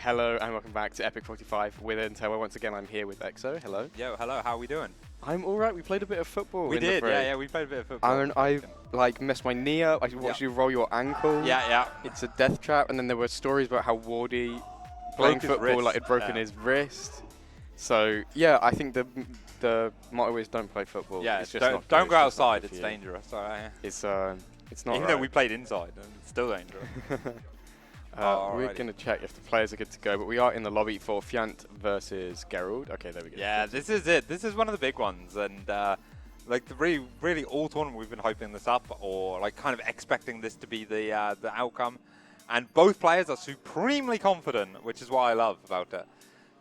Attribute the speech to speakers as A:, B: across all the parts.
A: Hello and welcome back to EPIC45 with Intel. Once again, I'm here with Exo. Hello.
B: Yo, hello. How are we doing?
A: I'm all right. We played a bit of football.
B: We did. Yeah. We played a bit of football.
A: And I like messed my knee up. I watched you roll your ankle.
B: Yeah.
A: It's a death trap. And then there were stories about how Wardy playing football like had broken his wrist. So yeah, I think the motto is don't play football.
B: Yeah,
A: it's just
B: don't go outside. It's dangerous.
A: It's not.
B: Even though we played inside, it's still dangerous.
A: We're going to check if the players are good to go, but we are in the lobby for Fjant versus Geralt. Okay, there we go.
B: Yeah, this is it. This is one of the big ones, and like really all tournament we've been hyping this up, or like kind of expecting this to be the outcome, and both players are supremely confident, which is what I love about it,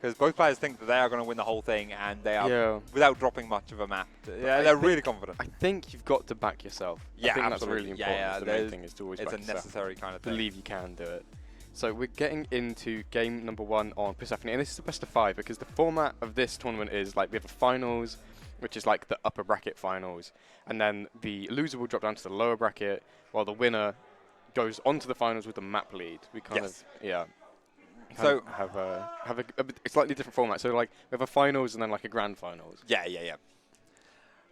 B: because both players think that they are going to win the whole thing, and they are without dropping much of a map. Yeah, they're really confident.
A: I think you've got to back yourself.
B: Yeah,
A: I think
B: absolutely.
A: That's really important. The main thing is to always
B: it's
A: back
B: a necessary kind of thing.
A: Believe you can do it. So we're getting into game number 1 on Persephone, and this is the best of 5 because the format of this tournament is like we have a finals, which is like the upper bracket finals, and then the loser will drop down to the lower bracket, while the winner goes on to the finals with the map lead. We kind of have a slightly different format. So like we have a finals and then like a grand finals.
B: Yeah.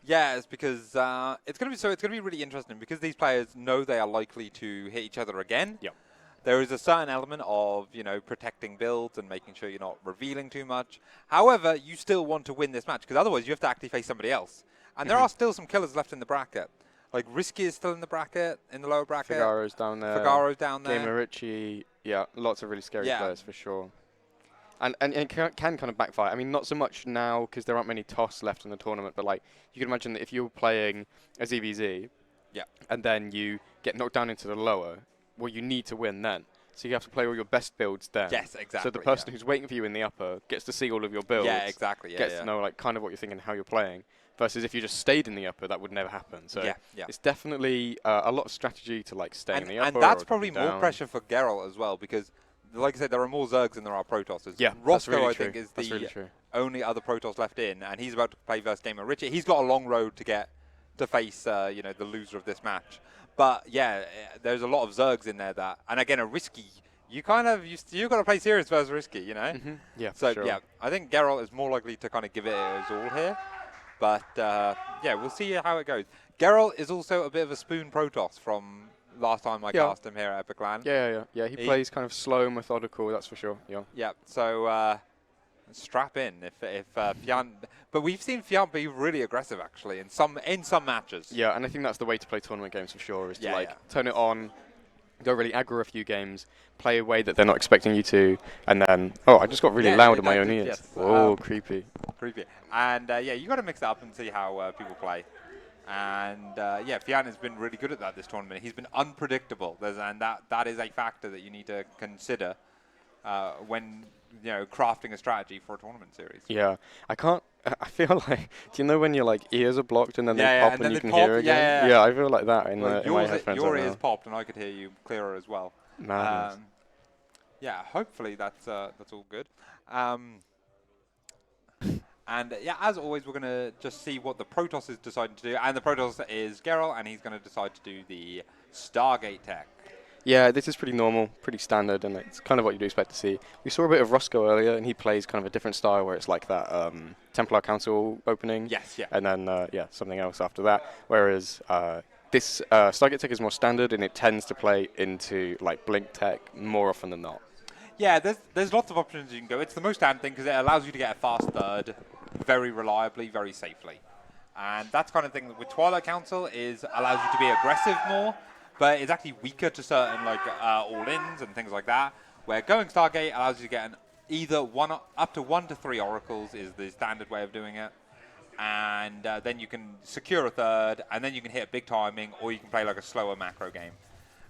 B: Yeah, it's because it's gonna be really interesting because these players know they are likely to hit each other again.
A: Yep.
B: There is a certain element of, protecting builds and making sure you're not revealing too much. However, you still want to win this match because otherwise you have to actually face somebody else. And there are still some killers left in the bracket. Like Risky is still in the bracket, in the lower bracket.
A: Figaro's down there. Gamer Richie. Yeah, lots of really scary players for sure. And it can kind of backfire. I mean, not so much now because there aren't many TOS left in the tournament, but like you can imagine that if you're playing a ZVZ and then you get knocked down into the lower, well, you need to win then. So you have to play all your best builds then.
B: Yes, exactly.
A: So the person who's waiting for you in the upper gets to see all of your builds.
B: Yeah, exactly.
A: Gets to know like kind of what you're thinking, how you're playing. Versus if you just stayed in the upper, that would never happen. So it's definitely a lot of strategy to like stay in the upper.
B: And that's probably more pressure for Geralt as well because, like I said, there are more Zergs than there are Protosses.
A: Yeah,
B: Roscoe, I think, is the only other Protoss left in, and he's about to play versus Gamer Richie. He's got a long road to get to face, the loser of this match. But yeah, there's a lot of Zergs in there that, and again, a Risky. You got to play serious versus Risky,
A: Yeah.
B: So yeah, I think Geralt is more likely to kind of give it his all here. But yeah, we'll see how it goes. Geralt is also a bit of a spoon Protoss from last time I cast him here at Epic Land.
A: Yeah. He plays kind of slow, methodical. That's for sure.
B: Yeah. So strap in if Fjant. But we've seen Fjant be really aggressive actually in some matches.
A: Yeah, and I think that's the way to play tournament games for sure. Is to turn it on, go really aggro a few games, play a way that they're not expecting you to, and then I just got really loud in my own ears.
B: Yes.
A: Oh, creepy.
B: And you got to mix it up and see how people play. And Fjant has been really good at that this tournament. He's been unpredictable, and that is a factor that you need to consider when crafting a strategy for a tournament series.
A: Yeah, I feel like, do you know when your like ears are blocked and then they pop and you can hear again? Yeah, I feel like that in my headphones.
B: Your ears popped and I could hear you clearer as well. Yeah, hopefully that's all good. And as always, we're going to just see what the Protoss is deciding to do. And the Protoss is Geralt, and he's going to decide to do the Stargate tech.
A: Yeah, this is pretty normal, pretty standard, and it's kind of what you'd expect to see. We saw a bit of Roscoe earlier, and he plays kind of a different style where it's like that Templar Council opening.
B: Yes, yeah.
A: And then, something else after that. Whereas this Stargate tech is more standard, and it tends to play into like Blink tech more often than not.
B: Yeah, there's lots of options you can go. It's the most standard thing because it allows you to get a fast third very reliably, very safely. And that's kind of thing with Twilight Council allows you to be aggressive more, but it's actually weaker to certain like all-ins and things like that, where going Stargate allows you to get up to 1 to 3 oracles is the standard way of doing it. And then you can secure a third, and then you can hit a big timing, or you can play like a slower macro game.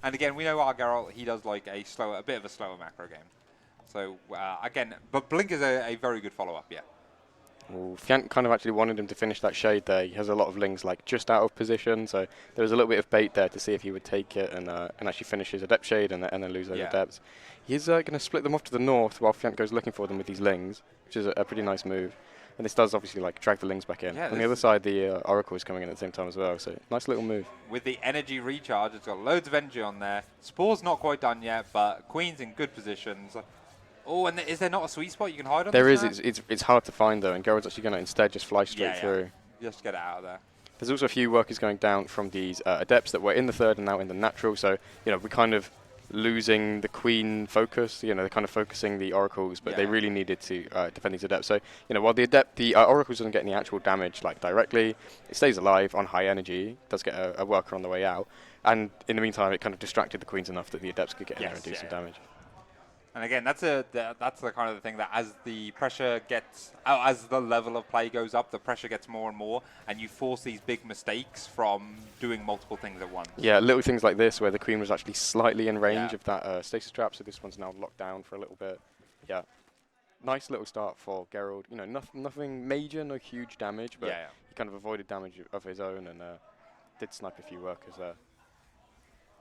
B: And again, we know our Geralt, he does like a bit of a slower macro game. So again, but Blink is a very good follow-up, yeah.
A: Well, Fjant kind of actually wanted him to finish that shade there. He has a lot of lings like just out of position, so there was a little bit of bait there to see if he would take it and actually finish his Adept shade and then lose those Adepts. He's going to split them off to the north while Fjant goes looking for them with these lings, which is a pretty nice move. And this does obviously like drag the lings back in. On the other side, the Oracle is coming in at the same time as well, so nice little move.
B: With the energy recharge, it's got loads of energy on there. Spore's not quite done yet, but Queen's in good positions. Oh, and is there not a sweet spot you can hide on?
A: There
B: this
A: is.
B: map?
A: It's hard to find though, and Geralt's actually going to instead just fly straight
B: Yeah.
A: through.
B: Just get it out of there.
A: There's also a few workers going down from these adepts that were in the third and now in the natural. So we're kind of losing the queen focus. They're kind of focusing the oracles, but they really needed to defend these adepts. So while the oracles doesn't get any actual damage like directly, it stays alive on high energy. Does get a worker on the way out, and in the meantime, it kind of distracted the queens enough that the adepts could get in there and do some damage.
B: And again, that's the kind of the thing that as the pressure gets, as the level of play goes up, the pressure gets more and more, and you force these big mistakes from doing multiple things at once.
A: Yeah, little things like this where the queen was actually slightly in range of that stasis trap, so this one's now locked down for a little bit. Yeah, nice little start for Geralt. Nothing major, no huge damage, but he kind of avoided damage of his own and did snipe a few workers there.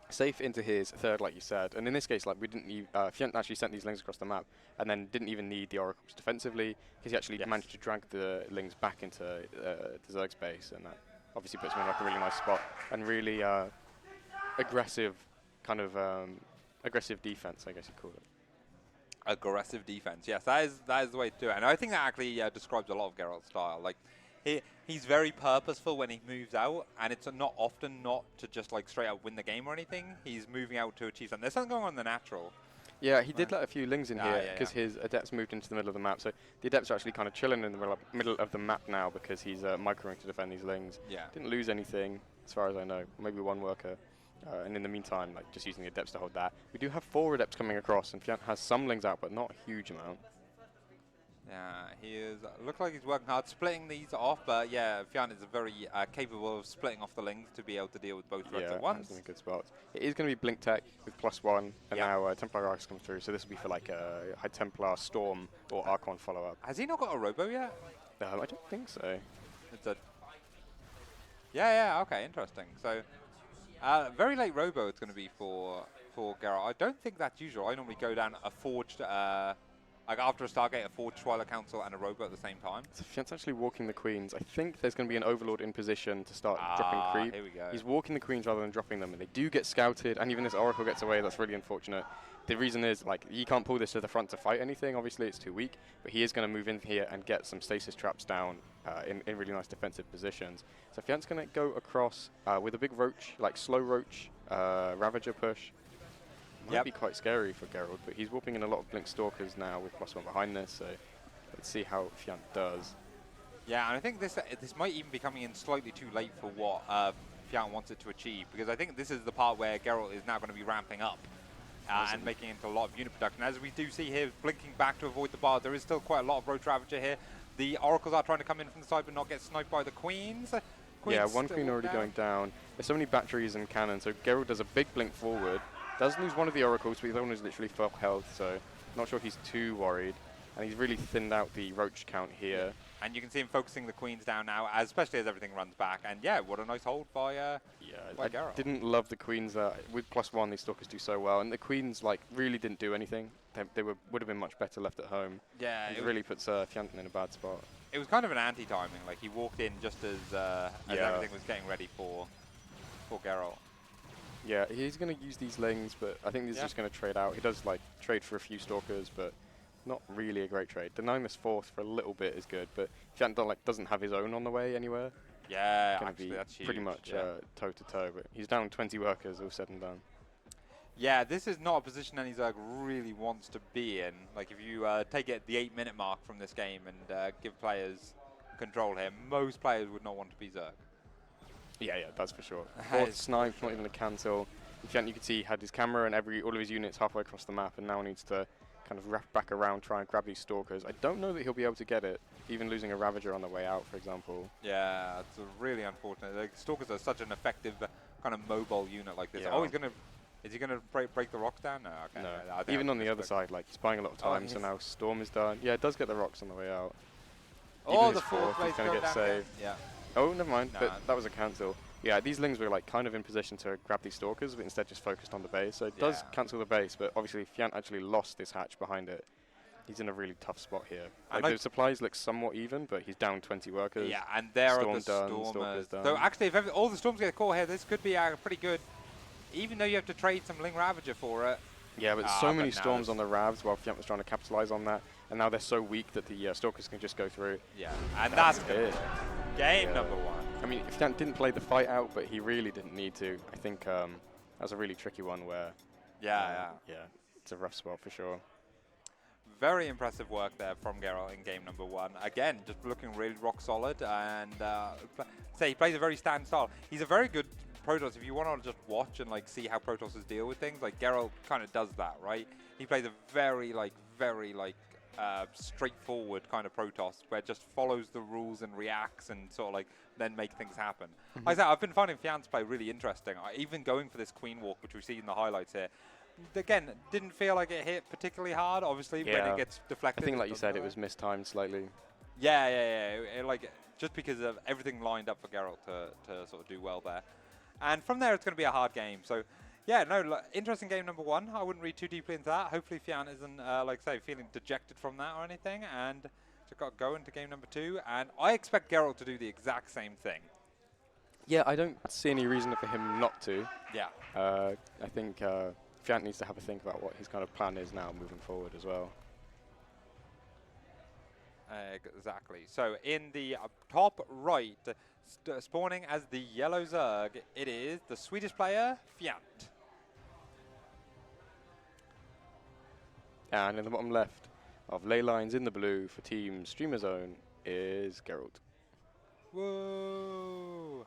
A: Safe into his third, like you said, and in this case, like we didn't. Fjant actually sent these lings across the map, and then didn't even need the oracles defensively because he actually managed to drag the lings back into the Zerg's base, and that obviously puts him in like a really nice spot and really aggressive, kind of aggressive defense, I guess you'd call it.
B: Aggressive defense, yes, that is the way to do it, and I think that actually describes a lot of Geralt's style. Like, he's very purposeful when he moves out, and it's not often not to just like straight up win the game or anything. He's moving out to achieve something. There's something going on in the natural.
A: Yeah, he did let a few lings in here because his adepts moved into the middle of the map. So the adepts are actually kind of chilling in the middle of the map now because he's microing to defend these lings.
B: Yeah.
A: Didn't lose anything as far as I know. Maybe one worker. And in the meantime, like just using the adepts to hold that. We do have 4 adepts coming across, and Fjant has some lings out, but not a huge amount.
B: Yeah, he is. Looks like he's working hard, splitting these off. But yeah, Fjant is very capable of splitting off the lings to be able to deal with both threats at once.
A: Yeah, in good spots. It is going to be Blink Tech with +1, and now Templar Arcs come through. So this will be for like a High Templar Storm or Archon follow-up.
B: Has he not got a Robo yet?
A: I don't think so.
B: It's a. Yeah. Okay, interesting. So, very late Robo it's going to be for Geralt. I don't think that's usual. I normally go down a forged. Like after a Stargate, a forged Twilight Council and a Robo at the same time.
A: So Fjant's actually walking the queens. I think there's going to be an Overlord in position to start dropping creep.
B: Here we go.
A: He's walking the queens rather than dropping them, and they do get scouted, and even this Oracle gets away. That's really unfortunate. The reason is, like, he can't pull this to the front to fight anything. Obviously, it's too weak, but he is going to move in here and get some stasis traps down in really nice defensive positions. So Fjant's going to go across with a big Roach, like slow Roach, Ravager push. Might be quite scary for Geralt, but he's whooping in a lot of Blink Stalkers now with +1 behind this, so let's see how Fjant does.
B: Yeah, and I think this might even be coming in slightly too late for what Fjant wants it to achieve, because I think this is the part where Geralt is now going to be ramping up and making it into a lot of unit production. As we do see here, blinking back to avoid the bar, there is still quite a lot of Roach Ravager here. The Oracles are trying to come in from the side but not get sniped by the Queens.
A: Yeah, one Queen already going down. There's so many batteries and cannons, so Geralt does a big blink forward. Does lose one of the Oracles, but the other one is literally full health, so not sure he's too worried. And he's really thinned out the Roach count here.
B: And you can see him focusing the Queens down now, especially as everything runs back. And yeah, what a nice hold by Geralt.
A: I didn't love the Queens. With +1, these Stalkers do so well. And the Queens like really didn't do anything. They would have been much better left at home. Yeah, it really puts Fjant in a bad spot.
B: It was kind of an anti-timing. Like, he walked in just as everything was getting ready for Geralt.
A: Yeah, he's going to use these lings, but I think he's just going to trade out. He does like trade for a few Stalkers, but not really a great trade. Denying this 4th for a little bit is good, but Fjant doesn't have his own on the way anywhere.
B: Yeah, actually, that's huge.
A: Pretty much toe-to-toe, but he's down 20 workers, all said and done.
B: Yeah, this is not a position any Zerg really wants to be in. Like, if you take it the 8-minute mark from this game and give players control here, most players would not want to be Zerg. Yeah,
A: that's for sure. 4th snipe, not even a cancel. Fjant, you can see, had his camera and all of his units halfway across the map, and now needs to kind of wrap back around, try and grab these Stalkers. I don't know that he'll be able to get it, even losing a Ravager on the way out, for example.
B: Yeah, it's really unfortunate. Like, Stalkers are such an effective kind of mobile unit like this.
A: Yeah.
B: Oh, is he going to break the rocks down? No, okay.
A: No. Even on the other side, like, he's buying a lot of time, so now Storm is done. Yeah, it does get the rocks on the way out.
B: Oh, the 4th
A: he's going to get saved.
B: Yeah.
A: Oh, never mind. That was a cancel. Yeah, these lings were like kind of in position to grab these Stalkers, but instead just focused on the base. So it does cancel the base, but obviously Fjant actually lost this hatch behind it. He's in a really tough spot here. Like, the supplies look somewhat even, but he's down 20 workers.
B: Yeah, and there are the Stormers. So actually, if all the Storms get caught here, this could be pretty good. Even though you have to trade some Ling Ravager for it,
A: Yeah, but so many
B: but now
A: storms
B: it's-
A: on the Ravs while Fjant was trying to capitalize on that, and now they're so weak that the Stalkers can just go through.
B: Yeah, and that's
A: it.
B: game
A: Yeah.
B: number 1.
A: I mean, Fjant didn't play the fight out, but he really didn't need to. I think that was a really tricky one where,
B: Yeah.
A: it's a rough spot for sure.
B: Very impressive work there from Geralt in game number 1. Again, just looking really rock solid, and say he plays a very stand style. He's a very good Protoss. If you want to just watch and like see how Protosses deal with things, like Geralt kind of does that, right? He plays a very straightforward kind of Protoss where it just follows the rules and reacts and sort of like then make things happen. Like I said, I've been finding Fjant's play really interesting. Even going for this Queen Walk, which we see in the highlights here, again, didn't feel like it hit particularly hard, obviously, when it gets deflected.
A: I think, like you said, it was mistimed slightly.
B: Yeah. Like, just because of everything lined up for Geralt to sort of do well there. And from there, it's going to be a hard game. So, yeah, no, interesting game number 1. I wouldn't read too deeply into that. Hopefully, Fjant isn't, like I say, feeling dejected from that or anything. And just got going to game number 2. And I expect Geralt to do the exact same thing.
A: Yeah, I don't see any reason for him not to.
B: Yeah.
A: I think Fjant needs to have a think about what his kind of plan is now moving forward as well.
B: Exactly. So in the top right, spawning as the yellow Zerg, it is the Swedish player, Fjant.
A: And in the bottom left of ley lines in the blue for Team Streamer Zone is Geralt.
B: Whoa!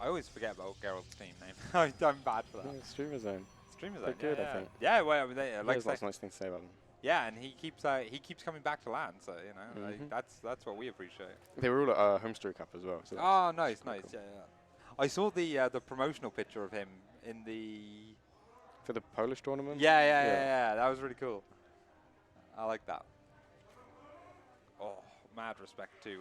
B: I always forget about Geralt's team name. I'm bad for that.
A: Yeah, Streamer Zone.
B: Streamer
A: They're
B: Zone,
A: good,
B: yeah.
A: I think.
B: Yeah, well, like
A: There's lots of nice things to say about them.
B: yeah, and he keeps coming back to land, so you know, like, that's what we appreciate.
A: They were all at Homestead Cup as well. So
B: Oh, nice,
A: cool.
B: yeah. I saw the promotional picture of him in the.
A: For the Polish tournament?
B: Yeah. That was really cool. I like that. Oh, mad respect to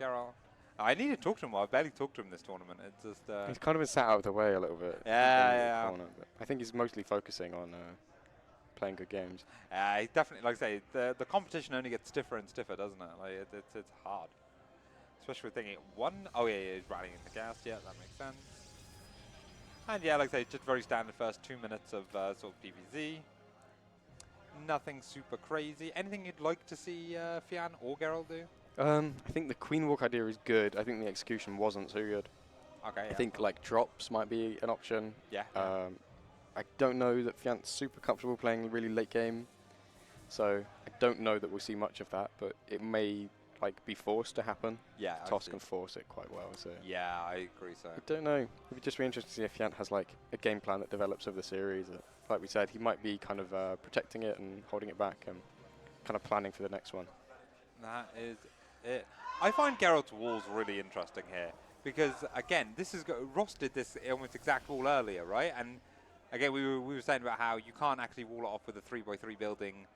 B: Geralt. I need to talk to him. I've barely talked to him this tournament. It's just.
A: He's kind of been sat out of the way a little bit.
B: Yeah.
A: Corner, but I think he's mostly focusing on playing good games.
B: He definitely, like I say, the competition only gets stiffer and stiffer, doesn't it? Like it's hard, especially with thinking Oh yeah, he's rallying in the gas. Yeah, that makes sense. And yeah, like I say, just very standard first 2 minutes of sort of PvZ. Nothing super crazy. Anything you'd like to see Fjant or Geralt do?
A: I think the Queen Walk idea is good. I think the execution wasn't so good.
B: Okay.
A: I think like drops might be an option.
B: Yeah.
A: I don't know that Fjant's super comfortable playing really late game, so I don't know that we'll see much of that. But it may like be forced to happen.
B: Yeah.
A: Toss can force it quite well. So
B: Yeah, I agree. So.
A: I don't know. It would just be interesting to see if Fjant has like a game plan that develops over the series. Like we said, he might be kind of protecting it and holding it back and kind of planning for the next one.
B: That is it. I find Geralt's walls really interesting here because again, Ross did this almost exact wall earlier, right? And again, we were saying about how you can't actually wall it off with a 3x3 building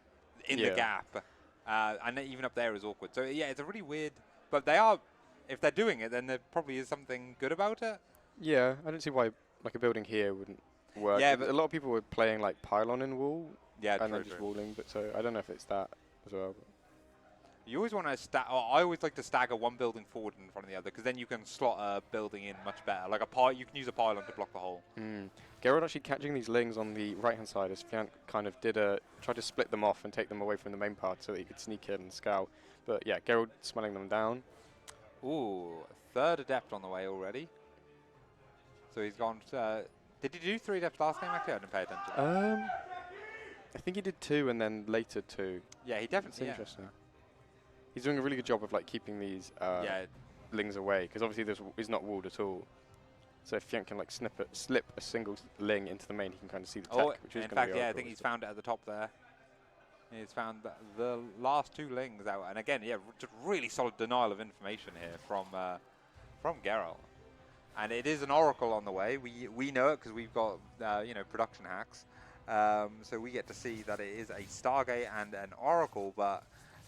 B: in the gap, and even up there is awkward. So yeah, it's a really weird. But they are, if they're doing it, then there probably is something good about it.
A: Yeah, I don't see why like a building here wouldn't work.
B: Yeah, but
A: a lot of people were playing like pylon in wall.
B: Yeah,
A: and
B: true,
A: then just walling. But so I don't know if it's that as well. But
B: you always want to I always like to stagger one building forward in front of the other because then you can slot a building in much better. Like you can use a pylon to block the hole.
A: Geralt actually catching these lings on the right-hand side as Fjant kind of tried to split them off and take them away from the main part so that he could sneak in and scout. But yeah, Geralt smelling them down.
B: Ooh, third adept on the way already. So he's gone. Did he do 3 adepts last game? Actually, I didn't pay attention.
A: I think he did 2 and then later 2.
B: Yeah, he definitely.
A: That's interesting. He's doing a really good job of like keeping these lings away because obviously this is not walled at all. So if Fjant can like slip a single ling into the main, he can kind of see the tech, which is
B: in
A: going to
B: fact,
A: be
B: I think he's found it at the top there. He's found the last 2 lings out, and again, yeah, just really solid denial of information here from Geralt. And it is an oracle on the way. We know it because we've got production hacks, so we get to see that it is a Stargate and an oracle, but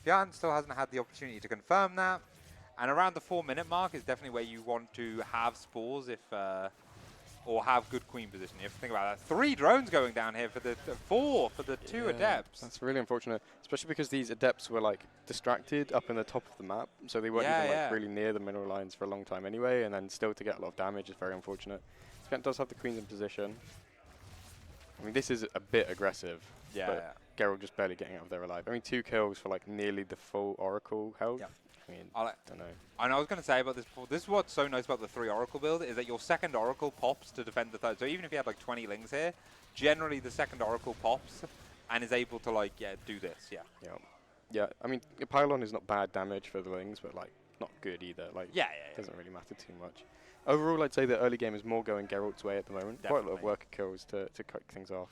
B: Fjant still hasn't had the opportunity to confirm that. And around the 4-minute mark is definitely where you want to have spores or have good queen position. You have to think about that. 3 drones going down here for the 4 for the 2 adepts.
A: That's really unfortunate, especially because these adepts were like distracted up in the top of the map, so they weren't even like really near the mineral lines for a long time anyway, and then still to get a lot of damage is very unfortunate. Fjant does have the queens in position. mean, this is a bit aggressive.
B: Yeah.
A: But Geralt just barely getting out of there alive. I mean, 2 kills for like nearly the full Oracle health.
B: Yep.
A: I mean,
B: I
A: don't know.
B: And I was going to say about this before, this is what's so nice about the 3 Oracle build, is that your second Oracle pops to defend the third. So even if you had like 20 lings here, generally the second Oracle pops and is able to like, do this,
A: Yeah, I mean, a pylon is not bad damage for the lings, but like, not good either. Like, doesn't really matter too much. Overall, I'd say the early game is more going Geralt's way at the moment.
B: Definitely.
A: Quite a lot of worker kills to cut things off.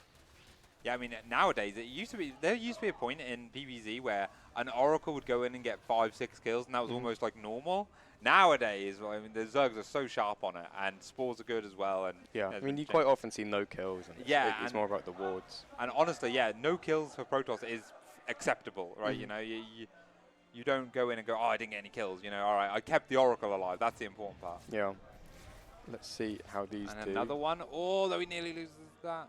B: Yeah, I mean, nowadays, there used to be a point in PvZ where an Oracle would go in and get 5-6 kills, and that was almost like normal. Nowadays, well, I mean, the Zergs are so sharp on it, and Spores are good as well. And
A: yeah, I mean, you quite often see no kills, and it's more about the wards.
B: And honestly, no kills for Protoss is acceptable, right? You know, you don't go in and go, oh, I didn't get any kills. You know, all right, I kept the Oracle alive. That's the important part.
A: Yeah. Let's see how these do.
B: And another one. Oh, that we nearly lose that.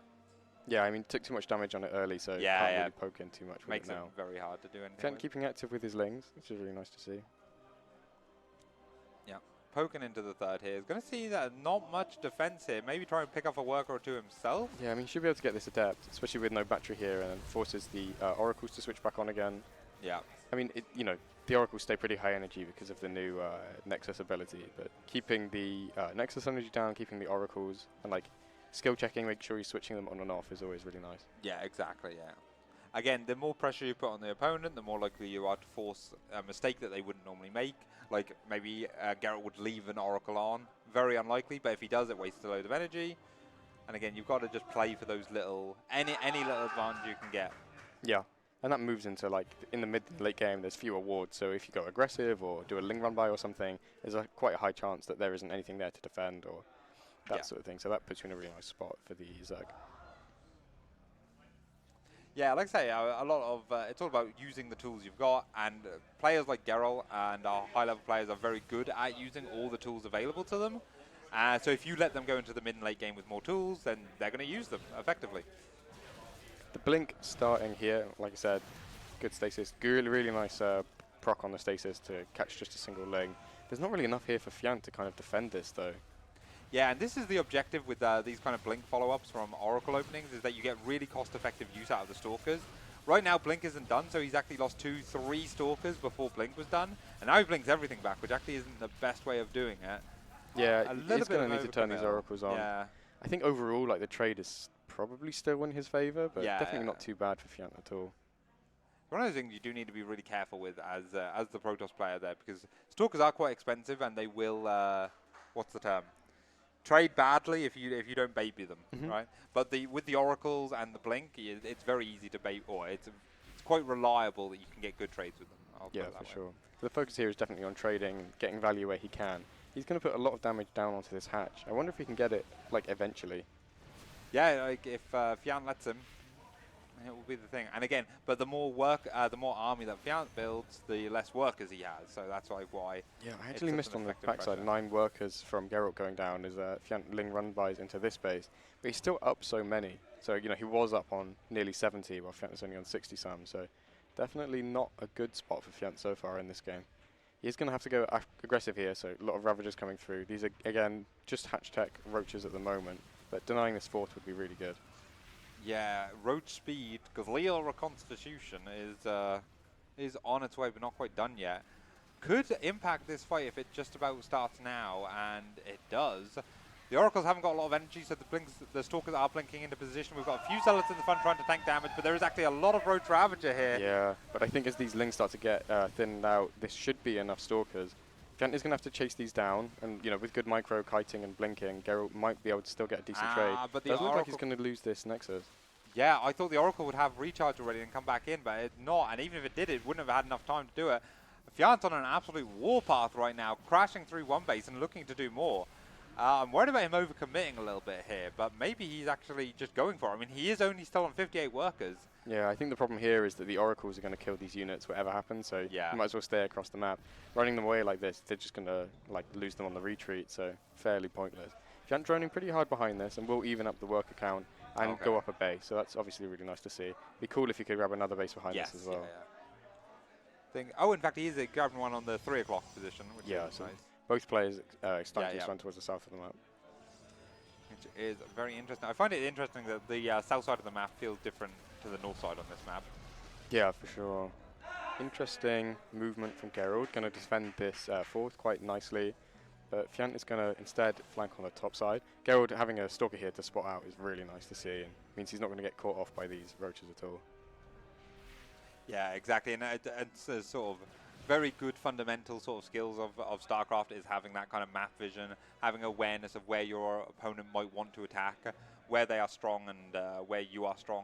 A: Yeah, I mean, took too much damage on it early, so can't really poke in too much with
B: Makes
A: it now.
B: it very hard to do anything.
A: Fjant keeping active with his lings, which is really nice to see.
B: Yeah, poking into the third here. Is going to see that not much defense here. Maybe try and pick off a worker or two himself.
A: Yeah, I mean, he should be able to get this adept, especially with no battery here, and forces the oracles to switch back on again.
B: Yeah.
A: I mean, the oracles stay pretty high energy because of the new Nexus ability, but keeping the Nexus energy down, keeping the oracles, and like skill checking, make sure you're switching them on and off is always really nice.
B: Yeah, exactly, Again, the more pressure you put on the opponent, the more likely you are to force a mistake that they wouldn't normally make. Like, maybe Geralt would leave an Oracle on. Very unlikely, but if he does, it wastes a load of energy. And again, you've got to just play for those little, any little advantage you can get.
A: Yeah, and that moves into, like, in the mid and late game, there's fewer wards, so if you go aggressive or do a ling run by or something, there's quite a high chance that there isn't anything there to defend or that sort of thing. So that puts you in a really nice spot for the Zerg.
B: Yeah, like I say, a lot of it's all about using the tools you've got, and players like Geralt and our high-level players are very good at using all the tools available to them. So if you let them go into the mid and late game with more tools, then they're going to use them effectively.
A: The blink starting here, like I said, good stasis. Really nice proc on the stasis to catch just a single ling. There's not really enough here for Fjant to kind of defend this, though.
B: Yeah, and this is the objective with these kind of Blink follow-ups from Oracle openings, is that you get really cost-effective use out of the Stalkers. Right now, Blink isn't done, so he's actually lost 2-3 Stalkers before Blink was done. And now he blinks everything back, which actually isn't the best way of doing it.
A: Yeah, he's going to need to turn these Oracles on.
B: Yeah.
A: I think overall, like, the trade is probably still in his favor, but definitely not too bad for Fjant at all.
B: One of those things you do need to be really careful with as the Protoss player there, because Stalkers are quite expensive, and they will, what's the term? Trade badly if you don't baby them, right? But with the Oracles and the Blink, it's very easy to bait, or it's quite reliable that you can get good trades with them.
A: Yeah, for sure. The focus here is definitely on trading, getting value where he can. He's going to put a lot of damage down onto this hatch. I wonder if he can get it, like, eventually.
B: Yeah, like if Fjant lets him, it will be the thing. And again, but the more army that Fjant builds, the less workers he has. So that's like why.
A: Yeah, I actually missed on the backside 9 workers from Geralt going down as Fjant ling run buys into this base, but he's still up so many. So he was up on nearly 70, while Fjant is only on 60 some. So definitely not a good spot for Fjant so far in this game. He's going to have to go aggressive here. So a lot of Ravagers coming through. These are again just hatch tech roaches at the moment, but denying this fort would be really good.
B: Yeah, roach speed, because Leo Reconstitution is on its way, but not quite done yet. Could impact this fight if it just about starts now, and it does. The Oracles haven't got a lot of energy, so the Stalkers are blinking into position. We've got a few Zealots in the front trying to tank damage, but there is actually a lot of Roach Ravager here.
A: Yeah, but I think as these lings start to get thinned out, this should be enough Stalkers. Fjant is going to have to chase these down, and with good micro kiting and blinking, Geralt might be able to still get a decent trade.
B: But
A: it doesn't look like he's going to lose this Nexus.
B: Yeah, I thought the Oracle would have recharge already and come back in, but it's not. And even if it did, it wouldn't have had enough time to do it. Fjant's on an absolute warpath right now, crashing through one base and looking to do more. I'm worried about him overcommitting a little bit here, but maybe he's actually just going for it. I mean, he is only still on 58 workers.
A: Yeah, I think the problem here is that the Oracles are going to kill these units whatever happens, so you might as well stay across the map. Running them away like this, they're just going to lose them on the retreat, so fairly pointless. Fjant droning pretty hard behind this and will even up the worker count and go up a base, so that's obviously really nice to see. Be cool if you could grab another base behind this as well.
B: Oh, in fact, he is grabbing one on the 3 o'clock position, which is
A: so
B: nice.
A: Both players starting to run towards the south of the map.
B: which is very interesting. I find it interesting that the south side of the map feels different to the north side on this map.
A: Yeah, for sure. Interesting movement from Geralt. Going to defend this fourth quite nicely. But Fjant is going to instead flank on the top side. Geralt having a Stalker here to spot out is really nice to see, and means he's not going to get caught off by these roaches at all.
B: Yeah, exactly, and it's a sort of very good fundamental sort of skills of StarCraft is having that kind of map vision, having awareness of where your opponent might want to attack, where they are strong and where you are strong,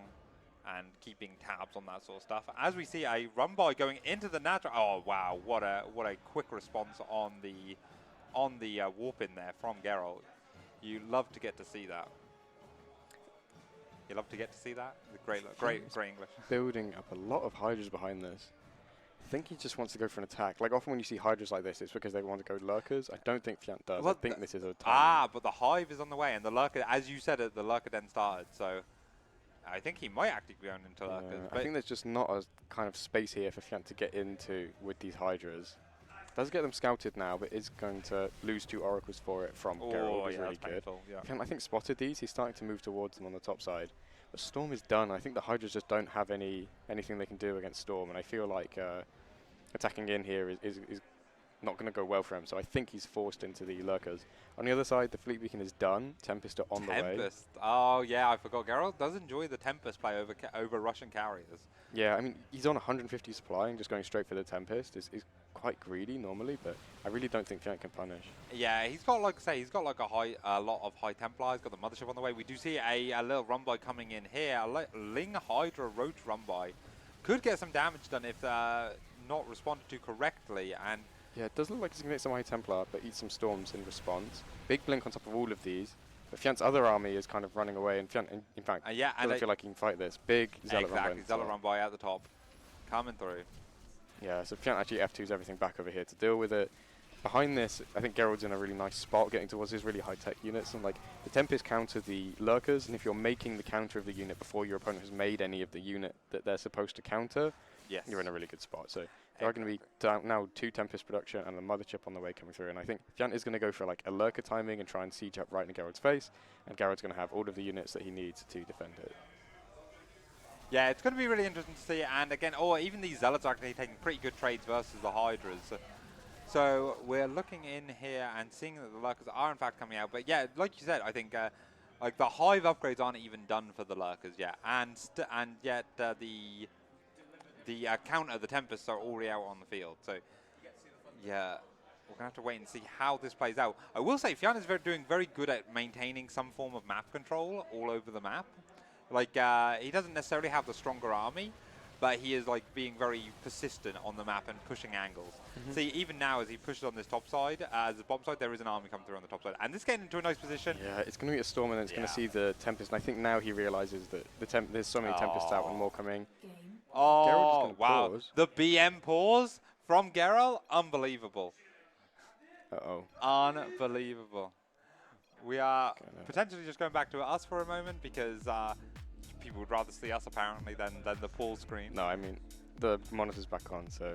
B: and keeping tabs on that sort of stuff. As we see a run by going into the natural. Oh wow, what a quick response on the warp in there from Geralt. You love to get to see that. You love to get to see that. Great English.
A: Building up a lot of Hydras behind this. I think he just wants to go for an attack. Like often when you see Hydras like this, it's because they want to go Lurkers. I don't think Fjant does.
B: Well,
A: I think this is a time.
B: but the Hive is on the way, and the Lurker, as you said, the Lurker den started. So I think he might actually be going into Lurkers.
A: I think there's just not a kind of space here for Fjant to get into with these Hydras. Does get them scouted now, but is going to lose 2 Oracles for it from Geralt, which is really good.
B: Yeah.
A: Fjant, I think, spotted these. He's starting to move towards them on the top side. But Storm is done. I think the Hydras just don't have anything they can do against Storm, and I feel like attacking in here is not going to go well for him. So I think he's forced into the Lurkers. On the other side, the Fleet Beacon is done. Tempest are on the way.
B: Tempest. Oh yeah, I forgot. Geralt does enjoy the Tempest play over Russian carriers.
A: Yeah, I mean, he's on 150 supply and just going straight for the Tempest is quite greedy normally, but I really don't think Fjant can punish.
B: Yeah, he's got, like I say, he's got like a lot of high Templars, got the Mothership on the way. We do see a little run by coming in here. A Ling Hydra Roach run by. Could get some damage done if not responded to correctly. And
A: yeah, it does look like he's going to get some high Templar, but eat some Storms in response. Big blink on top of all of these. But Fjant's other army is kind of running away, and Fjant, in fact, doesn't feel like he can fight this. Big Zealot run by.
B: Exactly, Zealot run by at the top. Coming through.
A: Yeah, so Fjant actually F2s everything back over here to deal with it. Behind this, I think Geralt's in a really nice spot getting towards his really high-tech units. And like the Tempest counter the Lurkers, and if you're making the counter of the unit before your opponent has made any of the unit that they're supposed to counter,
B: yes,
A: you're in a really good spot. So there are going to be now 2 Tempest production and a Mothership on the way coming through. And I think Fjant is going to go for like a Lurker timing and try and siege up right in Geralt's face. And Geralt's going to have all of the units that he needs to defend it.
B: Yeah, it's going to be really interesting to see. And again, even these Zealots are actually taking pretty good trades versus the Hydras. So we're looking in here and seeing that the Lurkers are in fact coming out. But yeah, like you said, I think like the Hive upgrades aren't even done for the Lurkers yet. And yet the counter, the Tempests, are already out on the field. So yeah, we're going to have to wait and see how this plays out. I will say Fjant is doing very good at maintaining some form of map control all over the map. Like, he doesn't necessarily have the stronger army, but he is, like, being very persistent on the map and pushing angles. See, even now, as he pushes on this top side, as the bottom side, there is an army coming through on the top side. And this is getting into a nice position.
A: Yeah, it's going to be a Storm, and then it's going to see the Tempest. And I think now he realizes that there's so many Tempests out and more coming.
B: Oh, wow. Pause. The BM pause from Geralt, unbelievable.
A: Uh-oh.
B: Unbelievable. We are potentially just going back to us for a moment because people would rather see us apparently than the pool screen.
A: No, I mean, the monitor's back on, so... Yeah.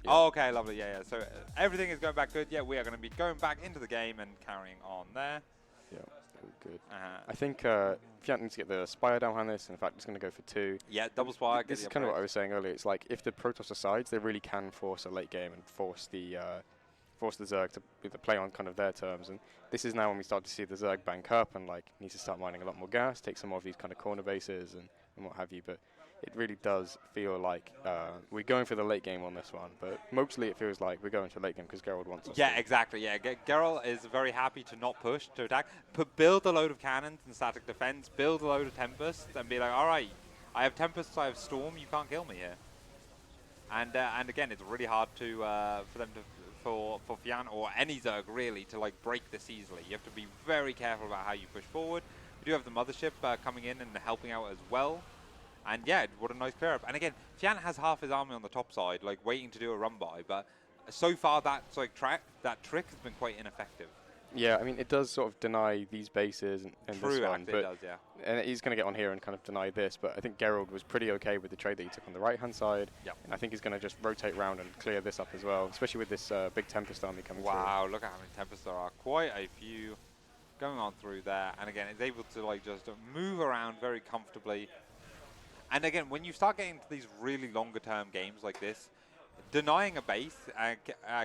B: Oh, okay, lovely, yeah. So everything is going back good. Yeah, we are going to be going back into the game and carrying on there.
A: Yeah, good. I think Fjant needs to get the Spire down behind this. In fact, it's going to go for 2.
B: Yeah, double Spire.
A: This is kind of what I was saying earlier. It's like if the Protoss decides, they really can force a late game and force the Zerg to either play on kind of their terms. And this is now when we start to see the Zerg bank up and like needs to start mining a lot more gas, take some more of these kind of corner bases and what have you. But it really does feel like we're going for the late game on this one. But mostly it feels like we're going to late game because Geralt wants us.
B: Yeah, exactly. Yeah, Geralt is very happy to not push, to attack. Build a load of cannons and static defense, build a load of Tempests, and be like, all right, I have Tempests, I have Storm, you can't kill me here. And again, it's really hard to for them to for Fjant or any Zerg really to like break this easily. You have to be very careful about how you push forward. We do have the Mothership coming in and helping out as well. And yeah, what a nice clear up. And again, Fjant has half his army on the top side, like waiting to do a run by. But so far, that trick has been quite ineffective.
A: Yeah, I mean, it does sort of deny these bases and
B: True,
A: this one.
B: Actually, it does, yeah.
A: And he's going to get on here and kind of deny this. But I think Geralt was pretty okay with the trade that he took on the right-hand side.
B: Yep.
A: And I think he's going to just rotate around and clear this up as well, especially with this big Tempest army coming through.
B: Wow, look at how many Tempests there are. Quite a few. going on through there, and again, is able to like just move around very comfortably. And again, when you start getting to these really longer-term games like this, denying a base,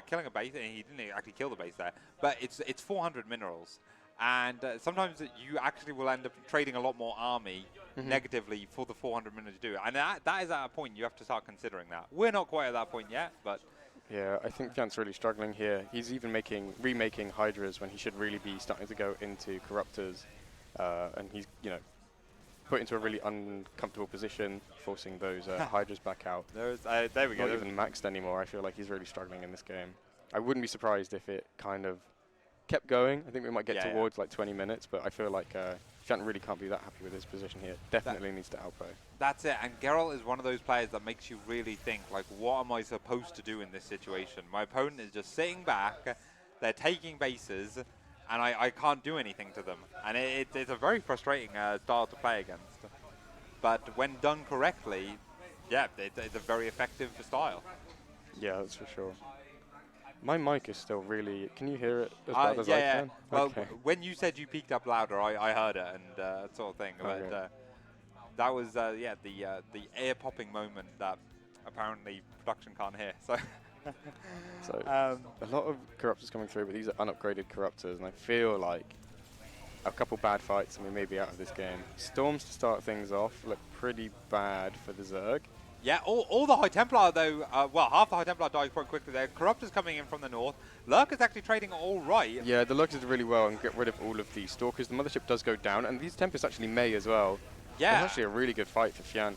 B: killing a base, and he didn't actually kill the base there, but it's 400 minerals. And sometimes you actually will end up trading a lot more army negatively for the 400 minerals you do. And that is at a point you have to start considering that. We're not quite at that point yet, but...
A: Yeah, I think Fjant's really struggling here. He's even remaking Hydras when he should really be starting to go into Corruptors. And he's, put into a really uncomfortable position, forcing those Hydras back out.
B: There we go.
A: Not even maxed anymore. I feel like he's really struggling in this game. I wouldn't be surprised if it kind of kept going. I think we might get towards like 20 minutes, but I feel like Fjant really can't be that happy with his position here. Definitely needs to outplay.
B: That's it, and Geralt is one of those players that makes you really think, like, what am I supposed to do in this situation? My opponent is just sitting back, they're taking bases, and I can't do anything to them. And it's a very frustrating style to play against. But when done correctly, yeah, it's a very effective style.
A: Yeah, that's for sure. My mic is still really... Can you hear it as bad as I can?
B: Well,
A: okay.
B: when you said you peaked up louder, I heard it and sort of thing.
A: Okay.
B: But that was, the ear-popping moment that apparently production can't hear. So...
A: So a lot of Corruptors coming through, but these are unupgraded Corruptors, and I feel like a couple bad fights and we may be out of this game. Storms to start things off look pretty bad for the Zerg.
B: Yeah, all the High Templar, though, well, half the High Templar died quite quickly there. Corruptors coming in from the north. Lurk is actually trading all right.
A: Yeah, the Lurkers did really well and get rid of all of the Stalkers. The Mothership does go down, and these Tempests actually may as well.
B: Yeah.
A: It's actually a really good fight for Fjant.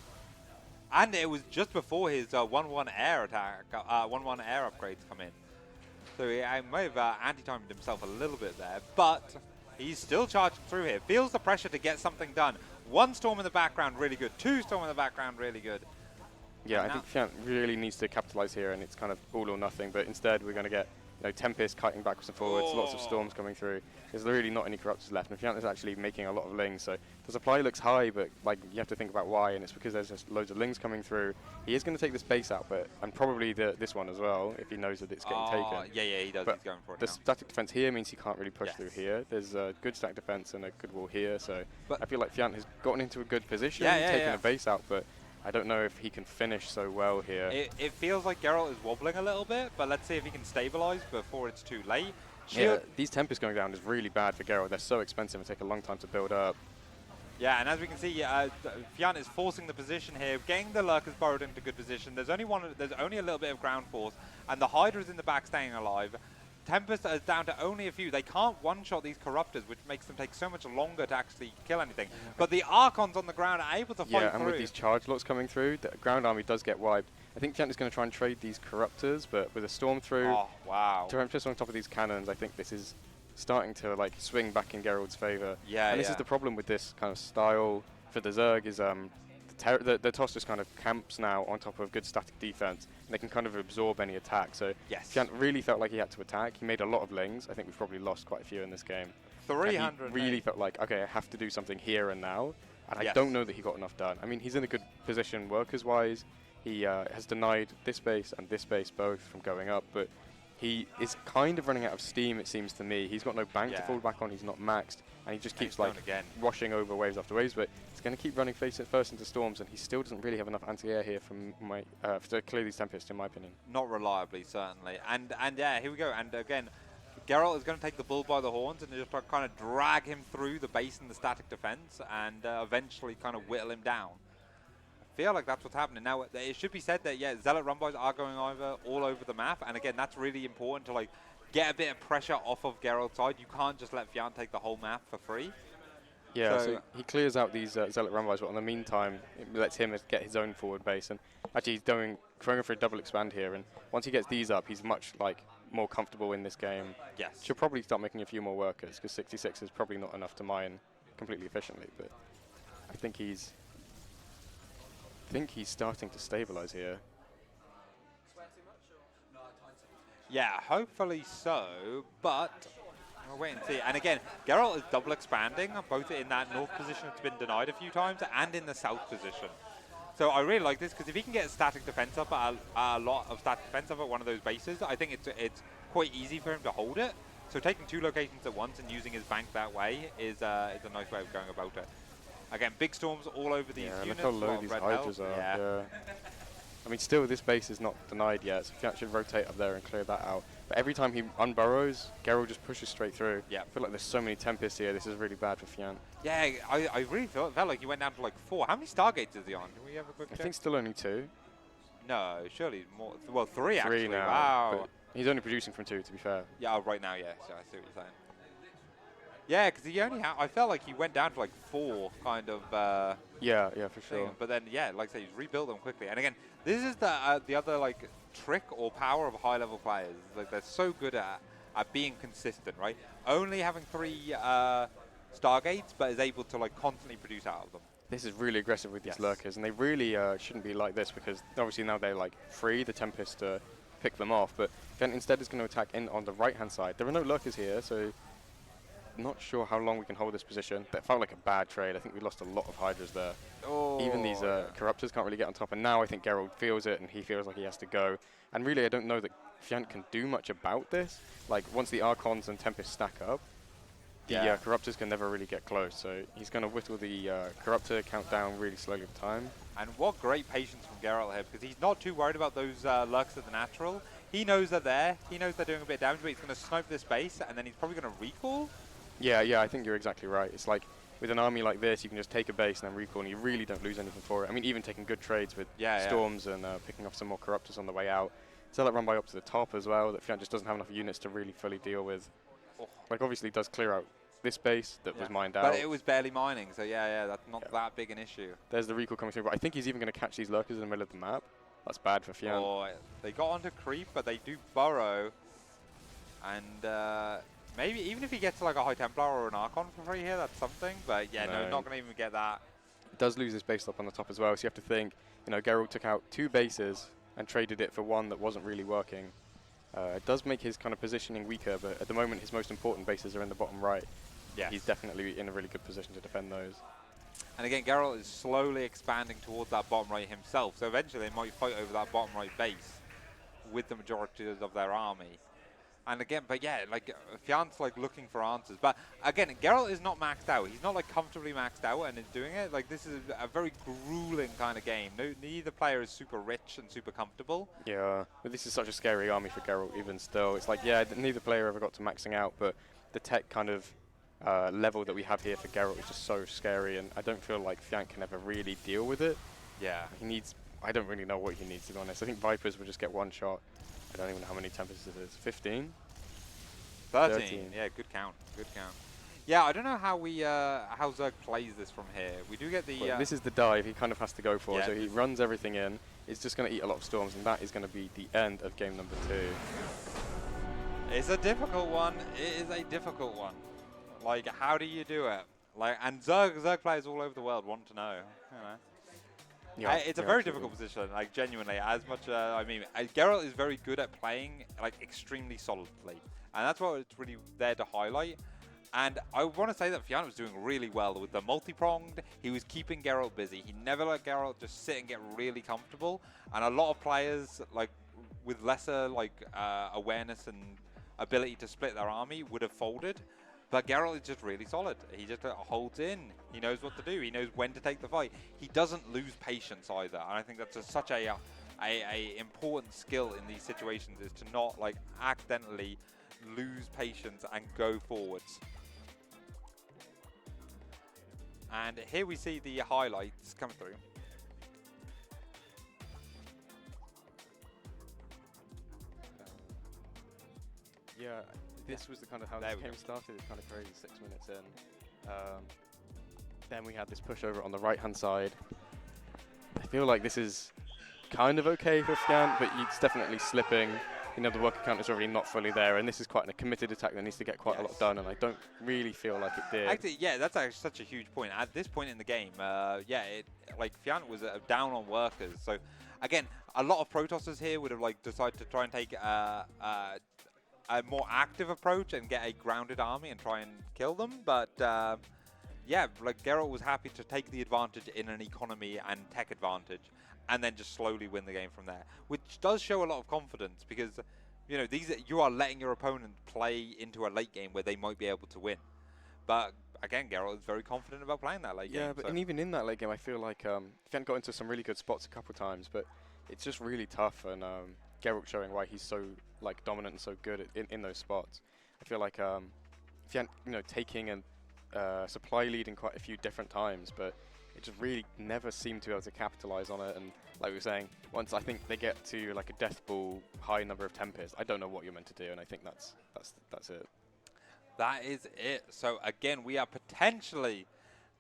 B: And it was just before his 1-1 air attack, 1-1 air upgrades come in. So he may have anti-timed himself a little bit there, but he's still charging through here. Feels the pressure to get something done. One Storm in the background, really good. Two Storm in the background, really good.
A: Yeah, I think Fjant really needs to capitalize here, and it's kind of all or nothing. But instead, we're going to get Tempest kiting backwards and forwards, lots of Storms coming through. There's really not any Corruptors left, and Fjant is actually making a lot of Lings. So the supply looks high, but like you have to think about why, and it's because there's just loads of Lings coming through. He is going to take this base out, and probably this one as well, if he knows that it's getting taken.
B: Yeah, he does.
A: But
B: he's going for it
A: the
B: now.
A: static defense here means he can't really push through here. There's a good static defense and a good wall here, so I feel like Fjant has gotten into a good position, taking a base out, but I don't know if he can finish so well here.
B: It feels like Geralt is wobbling a little bit, but let's see if he can stabilize before it's too late.
A: Yeah, these Tempests going down is really bad for Geralt. They're so expensive and take a long time to build up.
B: Yeah, and as we can see, Fjant is forcing the position here, getting the Lurkers burrowed into good position. There's only a little bit of ground force, and the Hydra's in the back staying alive. Tempest is down to only a few. They can't one-shot these Corruptors, which makes them take so much longer to actually kill anything. But the Archons on the ground are able to fight through.
A: Yeah, and with these charge lots coming through, the ground army does get wiped. I think Fjant is going to try and trade these Corruptors, but with a Storm through, Tempest on top of these cannons, I think this is starting to like swing back in Geralt's favor.
B: Yeah,
A: and this is the problem with this kind of style for the Zerg is the Toss just kind of camps now on top of good static defense, and they can kind of absorb any attack. So Fjant really felt like he had to attack. He made a lot of Lings. I think we've probably lost quite a few in this game.
B: 300.
A: He really felt like, okay, I have to do something here and now, and I don't know that he got enough done. I mean, he's in a good position workers-wise. He has denied this base and this base both from going up, but he is kind of running out of steam, it seems to me. He's got no bank to fall back on. He's not maxed, and he just keeps like rushing over waves after waves. But he's going to keep running first into Storms, and he still doesn't really have enough anti-air here from to clear these Tempests, in my opinion.
B: Not reliably, certainly. And yeah, here we go. And again, Geralt is going to take the bull by the horns and just kind of drag him through the base and the static defense, and eventually kind of whittle him down. I feel like that's what's happening. Now, it should be said that, Zealot Rumboys are going all over the map. And again, that's really important to like get a bit of pressure off of Geralt's side. You can't just let Fjant take the whole map for free.
A: Yeah, so he clears out these Zealot Rumboys, but in the meantime, it lets him get his own forward base. And actually, he's going for a double expand here. And once he gets these up, he's much more comfortable in this game.
B: Yes.
A: Should probably start making a few more workers, because 66 is probably not enough to mine completely efficiently. But I think he's starting to stabilize here.
B: Yeah, hopefully so, but we'll wait and see. And again, Geralt is double expanding, both in that north position that's been denied a few times and in the south position. So I really like this, because if he can get static defense up a lot of static defense up at one of those bases, I think it's quite easy for him to hold it. So taking 2 locations at once and using his bank that way is a nice way of going about it. Again, big storms all over these
A: Yeah,
B: units.
A: look how
B: a lot
A: low
B: of
A: these
B: red
A: hydras
B: health.
A: are.
B: Yeah.
A: I mean, still, this base is not denied yet, so Fjant should rotate up there and clear that out. But every time he unburrows, Geralt just pushes straight through.
B: Yeah.
A: I feel like there's so many Tempests here. This is really bad for Fjant.
B: Yeah, I really felt like he went down to like 4. How many Stargates is he on? Can we have a quick
A: I
B: check?
A: think still only 2.
B: No, surely more. Well, 3 actually.
A: 3 now.
B: Wow.
A: But he's only producing from 2, to be fair.
B: Yeah, right now, yeah. So I see what you're saying. Yeah, because he only I felt like he went down to like 4 kind of.
A: Yeah, for
B: thing.
A: sure.
B: But then, yeah, like I say, he's rebuilt them quickly. And again, this is the other like trick or power of high-level players. Like they're so good at being consistent, right? Only having 3 Stargates, but is able to like constantly produce out of them.
A: This is really aggressive with these
B: Yes.
A: lurkers, and they really shouldn't be like this because obviously now they're like free, the Tempest to pick them off. But Fjant instead is going to attack in on the right-hand side. There are no lurkers here, so not sure how long we can hold this position. But it felt like a bad trade. I think we lost a lot of Hydras there.
B: Oh,
A: Even these Corruptors can't really get on top. And now I think Geralt feels it, and he feels like he has to go. And really, I don't know that Fjant can do much about this. Like, once the Archons and Tempests stack up, the Corruptors can never really get close. So he's going to whittle the Corruptor count down really slowly with time.
B: And what great patience from Geralt here, because he's not too worried about those lurks at the natural. He knows they're there. He knows they're doing a bit of damage, but he's going to snipe this base, and then he's probably going to recall.
A: Yeah, I think you're exactly right. It's like, with an army like this, you can just take a base and then recall, and you really don't lose anything for it. I mean, even taking good trades with Storms and picking off some more Corruptors on the way out. Sell that run by up to the top as well, that Fjant just doesn't have enough units to really fully deal with.
B: Oh.
A: Like, obviously, it does clear out this base that was mined out.
B: But it was barely mining, so that's not that big an issue.
A: There's the recall coming through, but I think he's even going to catch these lurkers in the middle of the map. That's bad for Fjant.
B: Oh, they got onto creep, but they do burrow. And maybe even if he gets like a High Templar or an Archon for free here, that's something. But yeah, no, not going to even get that.
A: Does lose his base up on the top as well, so you have to think, Geralt took out 2 bases and traded it for 1 that wasn't really working. It does make his kind of positioning weaker, but at the moment his most important bases are in the bottom right.
B: Yeah,
A: he's definitely in a really good position to defend those.
B: And again, Geralt is slowly expanding towards that bottom right himself, so eventually they might fight over that bottom right base with the majority of their army. And again, but yeah, like Fjant's like looking for answers. But again, Geralt is not maxed out. He's not like comfortably maxed out and is doing it. Like this is a very grueling kind of game. Neither player is super rich and super comfortable.
A: Yeah, but this is such a scary army for Geralt even still. It's like, neither player ever got to maxing out, but the tech kind of level that we have here for Geralt is just so scary, and I don't feel like Fjant can ever really deal with it.
B: Yeah.
A: He needs, I don't really know what he needs, to be honest. I think Vipers would just get 1 shot. I don't even know how many Tempests it is. 15?
B: 13. Yeah, good count. Good count. Yeah, I don't know how how Zerg plays this from here. We do get the...
A: Well, this is the dive he kind of has to go for.
B: Yeah,
A: So he runs everything in. It's just going to eat a lot of storms, and that is going to be the end of game number 2.
B: It's a difficult one. It is a difficult one. Like, how do you do it? Like, and Zerg players all over the world want to know.
A: Yeah,
B: it's a very difficult position, like genuinely. As much, Geralt is very good at playing like extremely solidly, and that's what it's really there to highlight. And I want to say that Fjant was doing really well with the multi-pronged. He was keeping Geralt busy. He never let Geralt just sit and get really comfortable. And a lot of players, like with lesser awareness and ability to split their army, would have folded. But Geralt is just really solid. He just holds in. He knows what to do. He knows when to take the fight. He doesn't lose patience either. And I think that's such a important skill in these situations, is to not like accidentally lose patience and go forwards. And here we see the highlights come through.
A: Yeah, this was the kind of how this game started. It's kind of crazy, 6 minutes in. Then we had this pushover on the right-hand side. I feel like this is kind of okay for Fjant, but it's definitely slipping. The worker count is already not fully there, and this is quite a committed attack that needs to get quite a lot done, and I don't really feel like it did.
B: Actually, yeah, that's actually such a huge point. At this point in the game, Fjant was down on workers. So, again, a lot of Protosses here would have decided to try and take a more active approach and get a grounded army and try and kill them. But Geralt was happy to take the advantage in an economy and tech advantage, and then just slowly win the game from there, which does show a lot of confidence, because You know, you are letting your opponent play into a late game where they might be able to win. But again, Geralt is very confident about playing that late game.
A: Yeah, but and even in that late game, I feel like Fjant got into some really good spots a couple of times, but it's just really tough. And Geralt showing why he's so like dominant and so good in those spots. I feel like Fjant, taking a supply lead in quite a few different times, but it just really never seemed to be able to capitalize on it. And like we were saying, once I think they get to like a death ball high number of Tempest, I don't know what you're meant to do, and I think that's it.
B: That is it. So again, we are potentially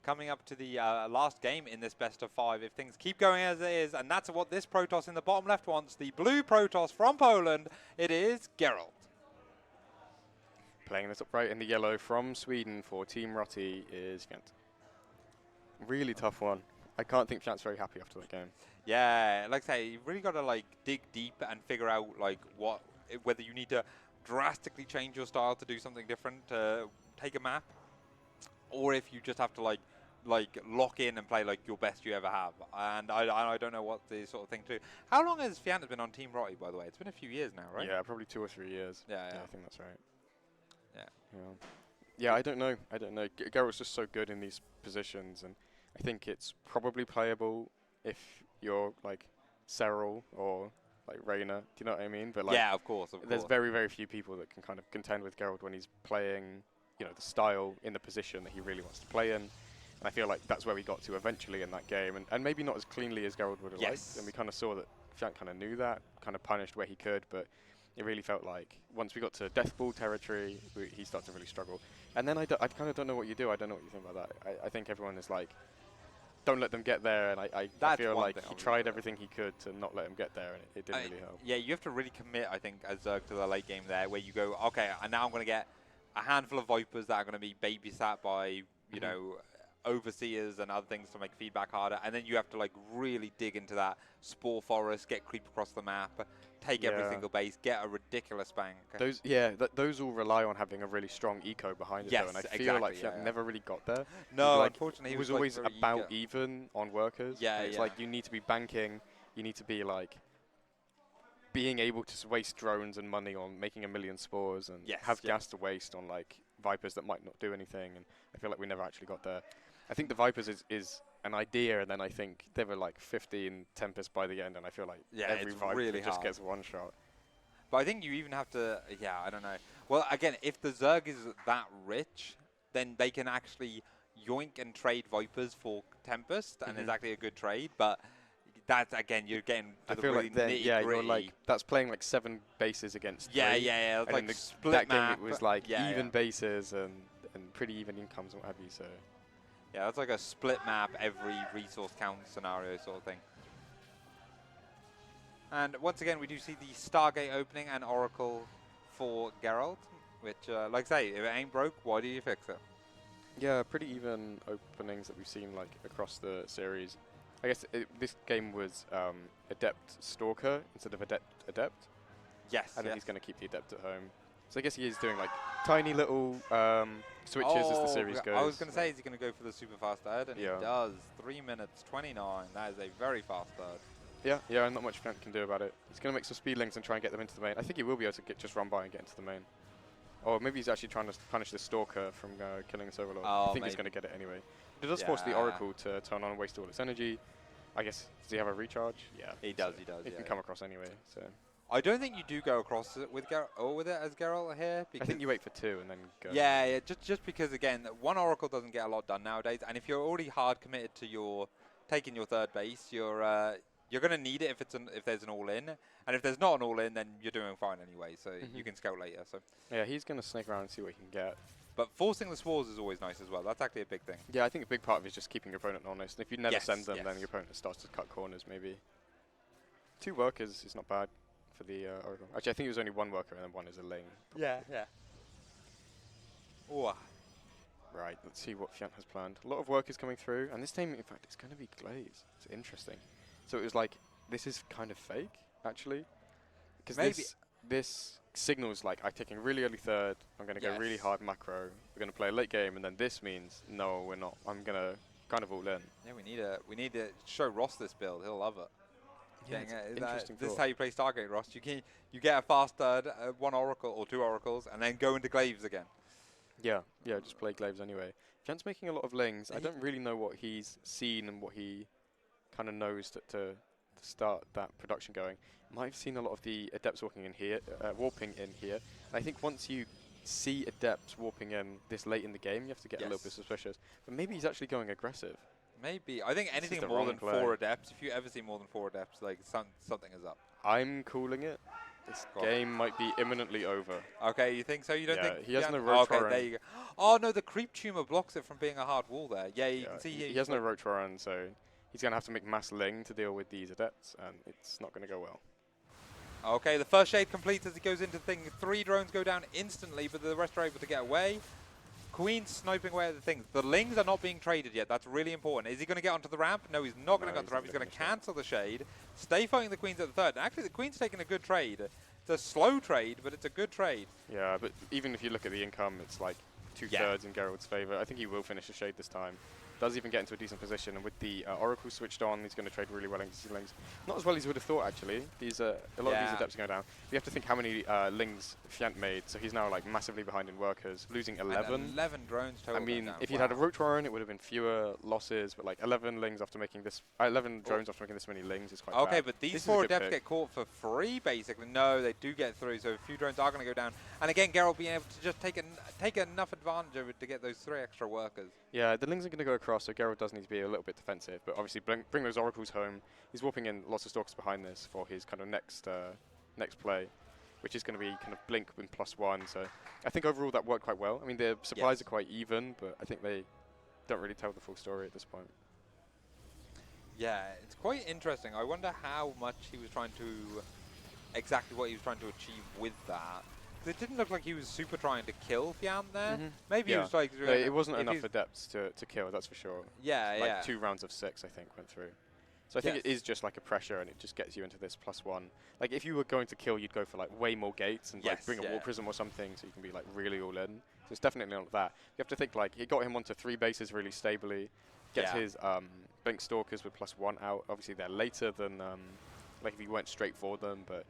B: coming up to the last game in this best of 5 if things keep going as it is, and that's what this Protoss in the bottom left wants. The blue Protoss from Poland, it is Geralt.
A: Playing this upright in the yellow from Sweden for Team Rotti is Fjant. Really tough one. I can't think Fjant's very happy after that game.
B: Yeah, like I say, you've really got to like dig deep and figure out like whether you need to drastically change your style to do something different, take a map, or if you just have to like lock in and play like your best you ever have. And I don't know what the sort of thing to do. How long has Fjant been on Team Rotti, by the way? It's been a few years now, right?
A: Yeah, probably 2 or 3 years.
B: Yeah,
A: I think that's right.
B: Yeah.
A: Yeah, I don't know. Geralt's just so good in these positions, and I think it's probably playable if you're like Serral or like Reyna. Do you know what I mean? But like,
B: yeah, of course.
A: There's very, very few people that can kind of contend with Geralt when he's playing, the style in the position that he really wants to play in. And I feel like that's where we got to eventually in that game, and maybe not as cleanly as Geralt would have liked. And we kind of saw that Fjant kind of knew that, kind of punished where he could, but it really felt like once we got to Death Ball territory, he started to really struggle. And then I kind of don't know what you do. I don't know what you think about that. I think everyone is like, don't let them get there, and I feel like he tried everything he could to not let them get there, and it didn't really help.
B: Yeah, you have to really commit, I think, as Zerg to the late game there, where you go, okay, and now I'm going to get a handful of Vipers that are going to be babysat by, overseers and other things to make feedback harder, and then you have to like really dig into that Spore Forest, get creep across the map, take every single base, get a ridiculous bank.
A: Those all rely on having a really strong eco behind it, though, and I feel like Fjant never really got there.
B: No, unfortunately,
A: he was always about even on workers. Yeah, it's like you need to be banking, you need to be like being able to waste drones and money on making a million spores and have gas to waste on like Vipers that might not do anything, and I feel like we never actually got there. I think the Vipers is an idea, and then I think there were like 15 Tempest by the end, and I feel like every Viper really just gets one shot.
B: But I think you even have to, I don't know. Well, again, if the Zerg is that rich, then they can actually yoink and trade Vipers for Tempest, and it's actually a good trade, but that's, again, you're getting to the really nitty-gritty.
A: You're like, that's playing like 7 bases against 3.
B: Yeah. It's like split
A: that
B: map.
A: game, it was like even bases and pretty even incomes and what have you, so.
B: Yeah, that's like a split map, every resource count scenario sort of thing. And once again, we do see the Stargate opening and Oracle for Geralt, which, like I say, if it ain't broke, why do you fix it?
A: Yeah, pretty even openings that we've seen like across the series. I guess this game was Adept Stalker instead of Adept.
B: Yes.
A: I think he's going to keep the Adept at home. So I guess he is doing like tiny little switches as the series goes.
B: I was going to say, is he going to go for the super fast third? And he does. 3 minutes 29. That is a very fast third.
A: Yeah, and not much Fjant can do about it. He's going to make some speed links and try and get them into the main. I think he will be able to just run by and get into the main. Or maybe he's actually trying to punish the Stalker from killing this Overlord. I think he's going to get it anyway. It does force the Oracle to turn on and waste all its energy. I guess, does he have a recharge? Yeah.
B: He does.
A: He can come across anyway, so.
B: I don't think you do go across it with Geralt or with it as Geralt here.
A: I think you wait for 2 and then go.
B: Yeah, just because again, one Oracle doesn't get a lot done nowadays, and if you're already hard committed to taking your third base, you're going to need it if there's an all-in, and if there's not an all-in, then you're doing fine anyway. So you can scout later. So
A: yeah, he's going to snake around and see what he can get.
B: But forcing the spores is always nice as well. That's actually a big thing.
A: Yeah, I think a big part of it is just keeping your opponent honest. And if you never send them, then your opponent starts to cut corners. Maybe 2 workers is not bad for the Oracle. Actually, I think it was only 1 worker and then 1 is a lane.
B: Yeah. Ooh.
A: Right, let's see what Fjant has planned. A lot of workers coming through, and this time, in fact, it's going to be Glaze. It's interesting. So it was like, this is kind of fake, actually. Because this signals like, I'm taking really early third, I'm going to go really hard macro, we're going to play a late game, and then this means, no, we're not. I'm going to kind of all in.
B: Yeah, we need to show Ross this build. He'll love it.
A: Yeah, it's an interesting
B: this is
A: thought.
B: how you play Stargate, Ross. You get a fast third, one oracle or two oracles, and then go into glaives again.
A: Yeah, just play glaives anyway. Fjant's making a lot of lings. I don't really know what he's seen and what he kind of knows to start that production going. Might have seen a lot of the adepts warping in here. And I think once you see adepts warping in this late in the game, you have to get a little bit suspicious. But maybe he's actually going aggressive.
B: Maybe. I think anything
A: the
B: more
A: wrong
B: than
A: play.
B: 4 adepts, if you ever see more than 4 adepts, like something is up.
A: I'm calling it. This game might be imminently over.
B: Okay, you think so? You don't think?
A: He has no roach
B: Okay,
A: warren.
B: there you go. Oh no, the creep tumor blocks it from being a hard wall there. Yeah, you can see
A: he has no roach warren, so he's going to have to make mass ling to deal with these adepts, and it's not going to go well.
B: Okay, the first shade completes as he goes into thing. 3 drones go down instantly, but the rest are able to get away. Queen's sniping away at the things. The lings are not being traded yet. That's really important. Is he going to get onto the ramp? No, he's not going to get onto the ramp. He's going to cancel the shade. Stay fighting the Queens at the third. And actually, the Queen's taking a good trade. It's a slow trade, but it's a good trade.
A: Yeah, but even if you look at the income, it's like 2/3 in Geralt's favour. I think he will finish the shade this time. Does even get into a decent position, and with the Oracle switched on, he's going to trade really well against his lings. Not as well as you would have thought, actually. These a lot of these adepts are going down. You have to think how many lings Fjant made, so he's now like massively behind in workers, losing 11.
B: And 11 drones total.
A: I mean, if he'd had a roach warren, it would have been fewer losses, but like 11 lings after making this, 11 drones after making this many lings is quite
B: okay,
A: bad.
B: but these 4 adepts get caught for free, basically. No, they do get through, so a few drones are going to go down. And again, Geralt being able to just take enough advantage of it to get those 3 extra workers.
A: Yeah, the lings are going to go across, so Geralt does need to be a little bit defensive, but obviously bring those oracles home. He's warping in lots of stalkers behind this for his kind of next play, which is going to be kind of blink with +1. So I think overall that worked quite well. I mean, the supplies are quite even, but I think they don't really tell the full story at this point.
B: Yeah, it's quite interesting. I wonder how much he was trying to, exactly what he was trying to achieve with that. It didn't look like he was super trying to kill Fjant there. Maybe he was like...
A: No, it wasn't enough adepts to kill, that's for sure.
B: Yeah,
A: like 2 rounds of 6, I think, went through. So I think it is just like a pressure, and it just gets you into this +1. Like, if you were going to kill, you'd go for like way more gates and like bring a war prism or something, so you can be like really all in. So it's definitely not that. You have to think like he got him onto 3 bases really stably, gets his blink stalkers with +1 out. Obviously, they're later than like if he went straight for them, but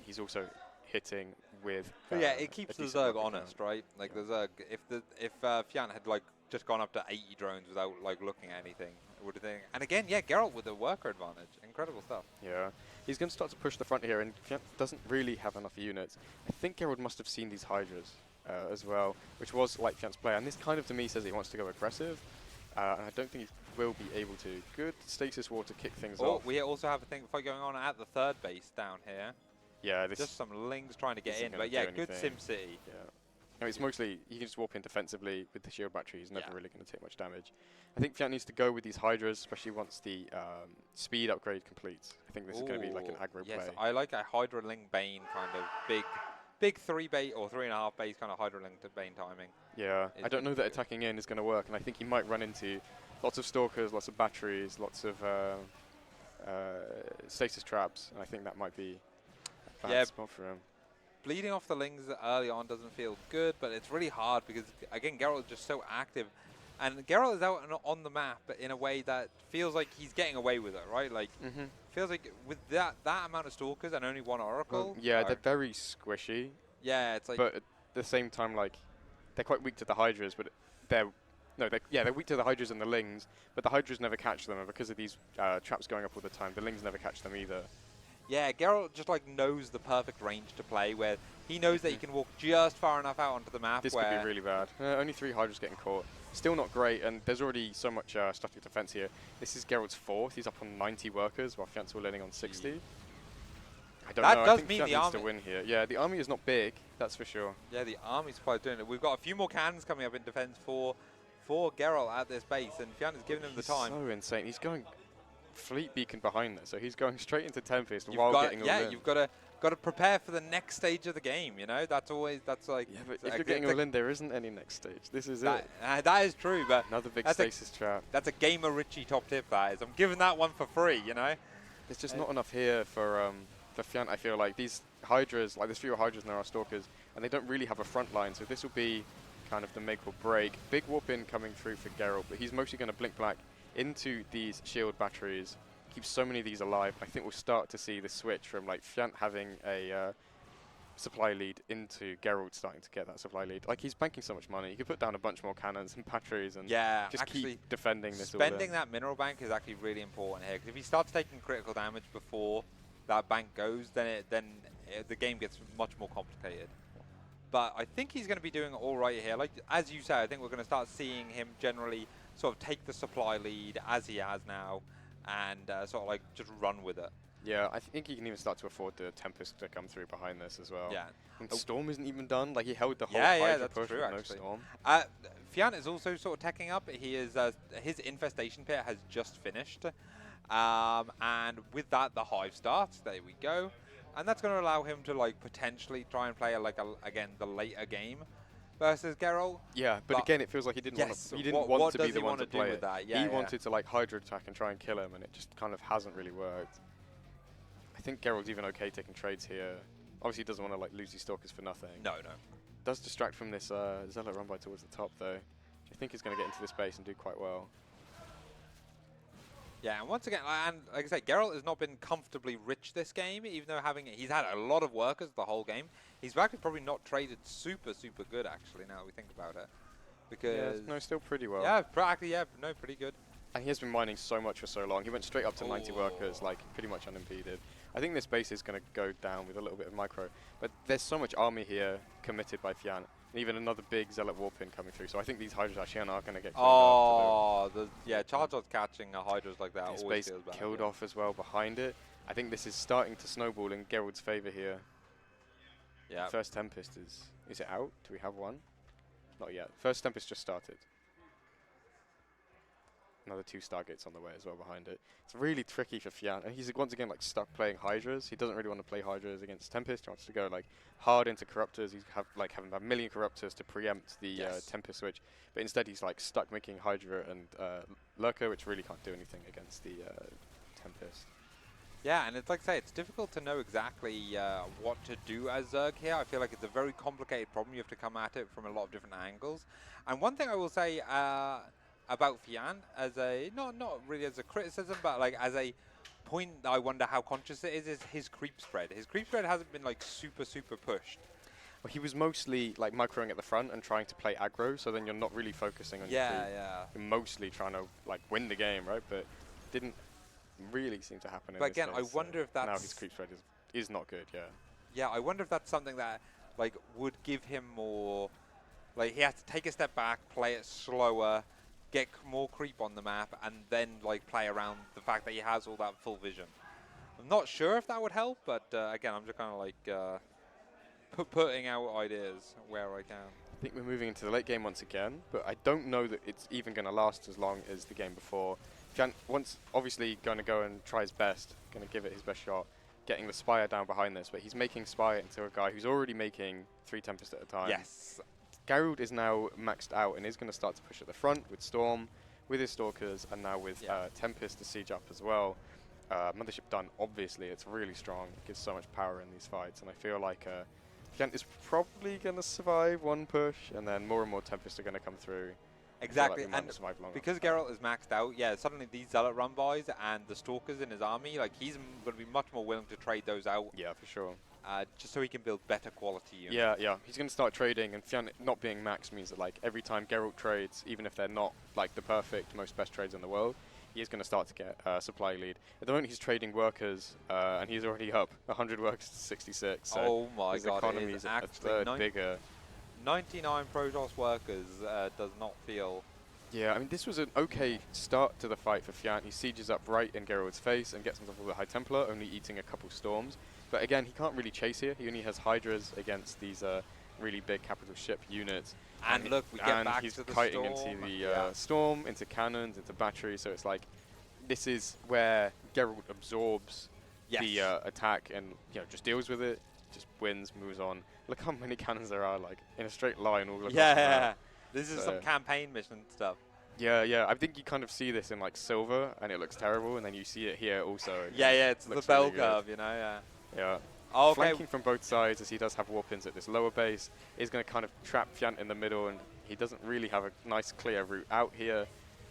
A: he's also hitting with.
B: It keeps the Zerg honest, right? Like the Zerg, if Fjant had like just gone up to 80 drones without like looking at anything, it would have been. And again, Geralt with the worker advantage, incredible stuff.
A: Yeah, he's going to start to push the front here, and Fjant doesn't really have enough units. I think Geralt must have seen these Hydras as well, which was like Fjant's play, and this kind of to me says he wants to go aggressive. And I don't think he will be able to. Good stasis war to kick things off.
B: We also have a fight going on at the 3rd base down here.
A: Yeah,
B: just some lings trying to get in, but good SimCity.
A: Yeah, I mean, it's mostly you can just warp in defensively with the shield battery. He's never really going to take much damage. I think Fjant needs to go with these Hydras, especially once the speed upgrade completes. I think this is going to be like an aggro play.
B: I like a Hydra Ling Bane kind of big 3 base or 3.5 base kind of Hydra Ling to Bane timing.
A: Yeah, I don't know that attacking in is going to work, and I think he might run into lots of stalkers, lots of batteries, lots of stasis traps, and I think that might be bad spot for him.
B: Bleeding off the lings early on doesn't feel good, but it's really hard because, again, Geralt is just so active. And Geralt is out on the map in a way that feels like he's getting away with it, right? Like, feels like with that amount of stalkers and only 1 oracle.
A: Yeah, they're very squishy.
B: Yeah, it's like...
A: But at the same time, like, they're quite weak to the Hydras, but they're weak to the Hydras and the lings, but the Hydras never catch them, and because of these traps going up all the time, the lings never catch them either.
B: Yeah, Geralt just like knows the perfect range to play, where he knows that he can walk just far enough out onto the map.
A: This could be really bad. Only 3 Hydras getting caught. Still not great, and there's already so much static defense here. This is Geralt's 4th. He's up on 90 workers, while Fjant's all leaning on 60. I don't know. I think Fjant needs to win here. Yeah, the army is not big, that's for sure.
B: Yeah, the army's quite doing it. We've got a few more cannons coming up in defense for Geralt at this base, and Fjant is giving him the time.
A: So insane. He's going fleet beacon behind there, so he's going straight into Tempest while getting all in.
B: You've got to prepare for the next stage of the game. You know, that's like.
A: Yeah, but if you're getting all in, there isn't any next stage. This is it.
B: That is true, but
A: another big stasis trap.
B: That's a Gamer Richie top tip. That is. I'm giving that one for free. You know.
A: There's just not enough here for Fjant. I feel like these Hydras, like there's fewer Hydras than there are Stalkers, and they don't really have a front line. So this will be kind of the make or break. Big warp in coming through for Geralt, but he's mostly going to blink black into these shield batteries keeps so many of these alive. I think we'll start to see the switch from like Fjant having a supply lead into Geralt starting to get that supply lead. Like, he's banking so much money. He could put down a bunch more cannons and batteries and just keep defending this all
B: spending that mineral bank is actually really important here, because if he starts taking critical damage before that bank goes, then the game gets much more complicated. But I think he's going to be doing all right here. Like, as you said, I think we're going to start seeing him generally sort of take the supply lead as he has now and sort of like just run with it.
A: Yeah, I think he can even start to afford the Tempest to come through behind this as well.
B: Yeah.
A: And Storm isn't even done. Like, he held the whole
B: Hydra
A: Hydra
B: that's
A: push
B: true,
A: with no
B: actually.
A: Storm.
B: Fjant is also sort of teching up. He is his infestation pit has just finished, and with that the hive starts. There we go, and that's going to allow him to like potentially try and play again the later game versus Geralt.
A: Yeah, but again, it feels like he didn't want to. He didn't want to be the one to play it. He wanted to like Hydra attack and try and kill him, and it just kind of hasn't really worked. I think Geralt's even okay taking trades here. Obviously, he doesn't want to like lose these Stalkers for nothing.
B: No.
A: Does distract from this Zealot run by towards the top though. I think he's going to get into this base and do quite well.
B: Yeah, and once again, and like I said, Geralt has not been comfortably rich this game, even though he's had a lot of workers the whole game. He's actually probably not traded super good actually. Now that we think about it, because
A: no, still pretty well.
B: Yeah, pretty good.
A: And he has been mining so much for so long. He went straight up to 90 workers, like pretty much unimpeded. I think this base is going to go down with a little bit of micro, but there's so much army here committed by Fjant. Even another big Zealot Warpin coming through. So I think these Hydras actually are going to get killed
B: charge odds catching Hydras like that
A: his
B: always
A: base
B: feels bad.
A: Killed off as well behind it. I think this is starting to snowball in Geralt's favour here.
B: Yeah.
A: First Tempest is it out? Do we have one? Not yet. First Tempest just started. Another 2 Stargates on the way as well behind it. It's really tricky for Fjant, and he's once again like stuck playing Hydras. He doesn't really want to play Hydras against Tempest. He wants to go like hard into Corruptors. He's having a million Corruptors to preempt the Tempest switch, but instead he's like stuck making Hydra and Lurker, which really can't do anything against the Tempest.
B: Yeah, and it's like I say, it's difficult to know exactly what to do as Zerg here. I feel like it's a very complicated problem. You have to come at it from a lot of different angles. And one thing I will say about Fjant, as a not really as a criticism, but like as a point that I wonder how conscious it is his creep spread. His creep spread hasn't been like super pushed.
A: Well, he was mostly like microing at the front and trying to play aggro, so then you're not really focusing on your creep. You're mostly trying to like win the game, right? But didn't really seem to happen.
B: But
A: in
B: again,
A: this case,
B: I wonder if that's
A: now his creep spread is not good. Yeah.
B: Yeah, I wonder if that's something that like would give him more. Like he has to take a step back, play it slower, get more creep on the map, and then like play around the fact that he has all that full vision. I'm not sure if that would help, but again, I'm just kind of like putting out ideas where I can.
A: I think we're moving into the late game once again, but I don't know that it's even going to last as long as the game before. Fjant obviously going to go and try his best, going to give it his best shot, getting the Spire down behind this, but he's making Spire into a guy who's already making 3 Tempest at a time.
B: Yes.
A: Geralt is now maxed out and is going to start to push at the front with Storm, with his Stalkers, and now with Tempest to siege up as well. Mothership done, obviously, it's really strong. It gives so much power in these fights, and I feel like Fjant is probably going to survive one push, and then more and more Tempests are going to come through.
B: Exactly,
A: like
B: and because Geralt is maxed out, suddenly these Zealot run bys and the Stalkers in his army, like he's going to be much more willing to trade those out.
A: Yeah, for sure.
B: Just so he can build better quality units.
A: Yeah. He's going to start trading, and Fjant not being maxed means that like every time Geralt trades, even if they're not like the perfect, most best trades in the world, he is going to start to get supply lead. At the moment, he's trading workers, and he's already up 100 workers to 66. So
B: oh my
A: his
B: god,
A: economy
B: it
A: is
B: is
A: a third bigger.
B: 99 Protoss workers does not feel...
A: Yeah, I mean, this was an okay start to the fight for Fjant. He sieges up right in Geralt's face and gets himself with a High Templar, only eating a couple storms. But again, he can't really chase here. He only has Hydras against these really big capital ship units.
B: And look, we get back to the storm.
A: And he's kiting into the storm, into cannons, into batteries. So it's like, this is where Geralt absorbs the attack and just deals with it, just wins, moves on. Look how many cannons there are, like in a straight line all across the map.
B: This is some campaign mission stuff.
A: Yeah. I think you kind of see this in like silver, and it looks terrible, and then you see it here also.
B: It's the bell curve,
A: Yeah.
B: Okay.
A: Flanking from both sides, as he does have warp-ins at this lower base, is going to kind of trap Fjant in the middle, and he doesn't really have a nice clear route out here.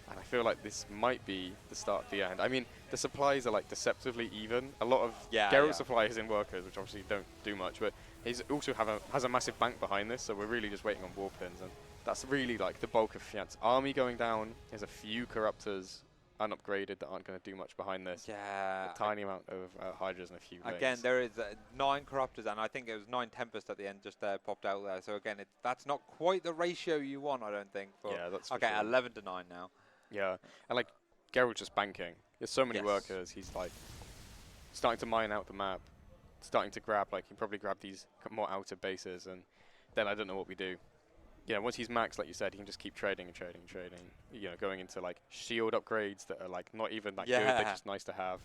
A: And I feel like this might be the start of the end. I mean, the supplies are like deceptively even. A lot of Geralt supplies in workers, which obviously don't do much, but he's also has a massive bank behind this, so we're really just waiting on war pins, and that's really like the bulk of Fjant's army going down. There's a few corruptors unupgraded that aren't going to do much behind this.
B: Yeah.
A: A tiny amount of hydras and a few
B: Again,
A: lanes.
B: there is 9 Corruptors, and I think it was 9 Tempest at the end just popped out there. So again, that's not quite the ratio you want, I don't think. For
A: Yeah, that's
B: okay.
A: for sure.
B: 11 to 9 now.
A: Yeah, and like Geralt's just banking. There's so many
B: Yes.
A: workers. He's like starting to mine out the map, starting to grab like he probably grab these more outer bases, and then I don't know what we do. Yeah, once he's maxed, like you said, he can just keep trading and trading and trading. You know, going into like shield upgrades that are like not even that good. They're just nice to have.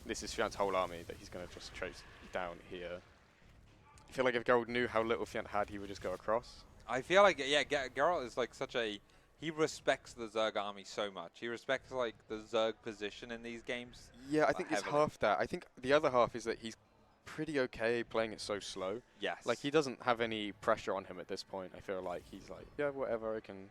A: This is Fjant's whole army that he's going to just chase down here. I feel like if Geralt knew how little Fjant had, he would just go across.
B: I feel like, yeah, Geralt is like such a... He respects the Zerg army so much. He respects like the Zerg position in these games.
A: Yeah, I think it's half that. I think the other half is that he's pretty okay playing it so slow.
B: Yes.
A: Like he doesn't have any pressure on him at this point. I feel like he's like, yeah, whatever, I can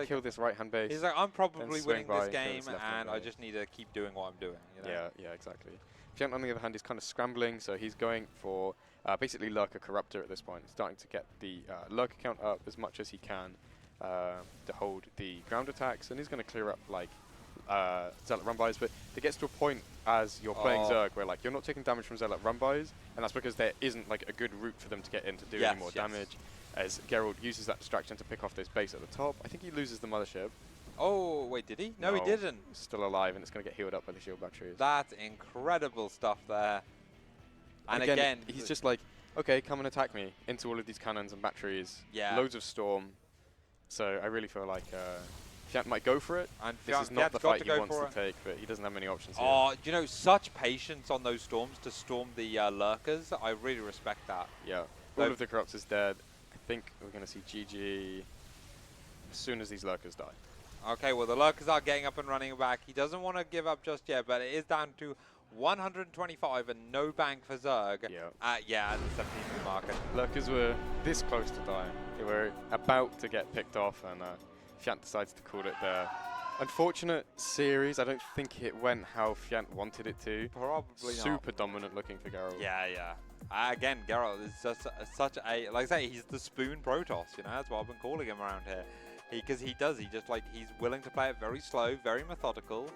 A: kill this right-hand base.
B: He's like, I'm probably winning this
A: by,
B: game, and I just need to keep doing what I'm doing. You know?
A: Yeah, exactly. Fjant, on the other hand, is kind of scrambling, so he's going for basically Lurker Corruptor at this point. He's starting to get the Lurker count up as much as he can to hold the ground attacks, and he's going to clear up like Zealot run-bys, but it gets to a point as you're playing Zerg where like you're not taking damage from Zealot run-bys, and that's because there isn't like a good route for them to get in to do any more damage, as Geralt uses that distraction to pick off this base at the top. I think he loses the mothership.
B: Oh, wait, did he? No, he didn't.
A: He's still alive, and it's going to get healed up by the shield batteries.
B: That's incredible stuff there. And
A: again he's just like, okay, come and attack me into all of these cannons and batteries.
B: Yeah.
A: Loads of storm. So I really feel like Fjant might go for it.
B: And
A: this is not the fight he wants to take, but he doesn't have many options here.
B: Oh, do you know, such patience on those storms to storm the lurkers. I really respect that.
A: Yeah. All of the Corruptors dead. I think we're going to see GG as soon as these Lurkers die.
B: Okay, well, the Lurkers are getting up and running back. He doesn't want to give up just yet, but it is down to 125 and no bank for Zerg.
A: Yeah.
B: At the 17th market.
A: Lurkers were this close to dying. They were about to get picked off, and Fjant decides to call it there. Unfortunate series. I don't think it went how Fjant wanted it to.
B: Probably
A: Super dominant looking for Geralt.
B: Yeah. Again, Geralt is just such a, like I say, he's the spoon Protoss, you know, that's what I've been calling him around here. Because he's willing to play it very slow, very methodical,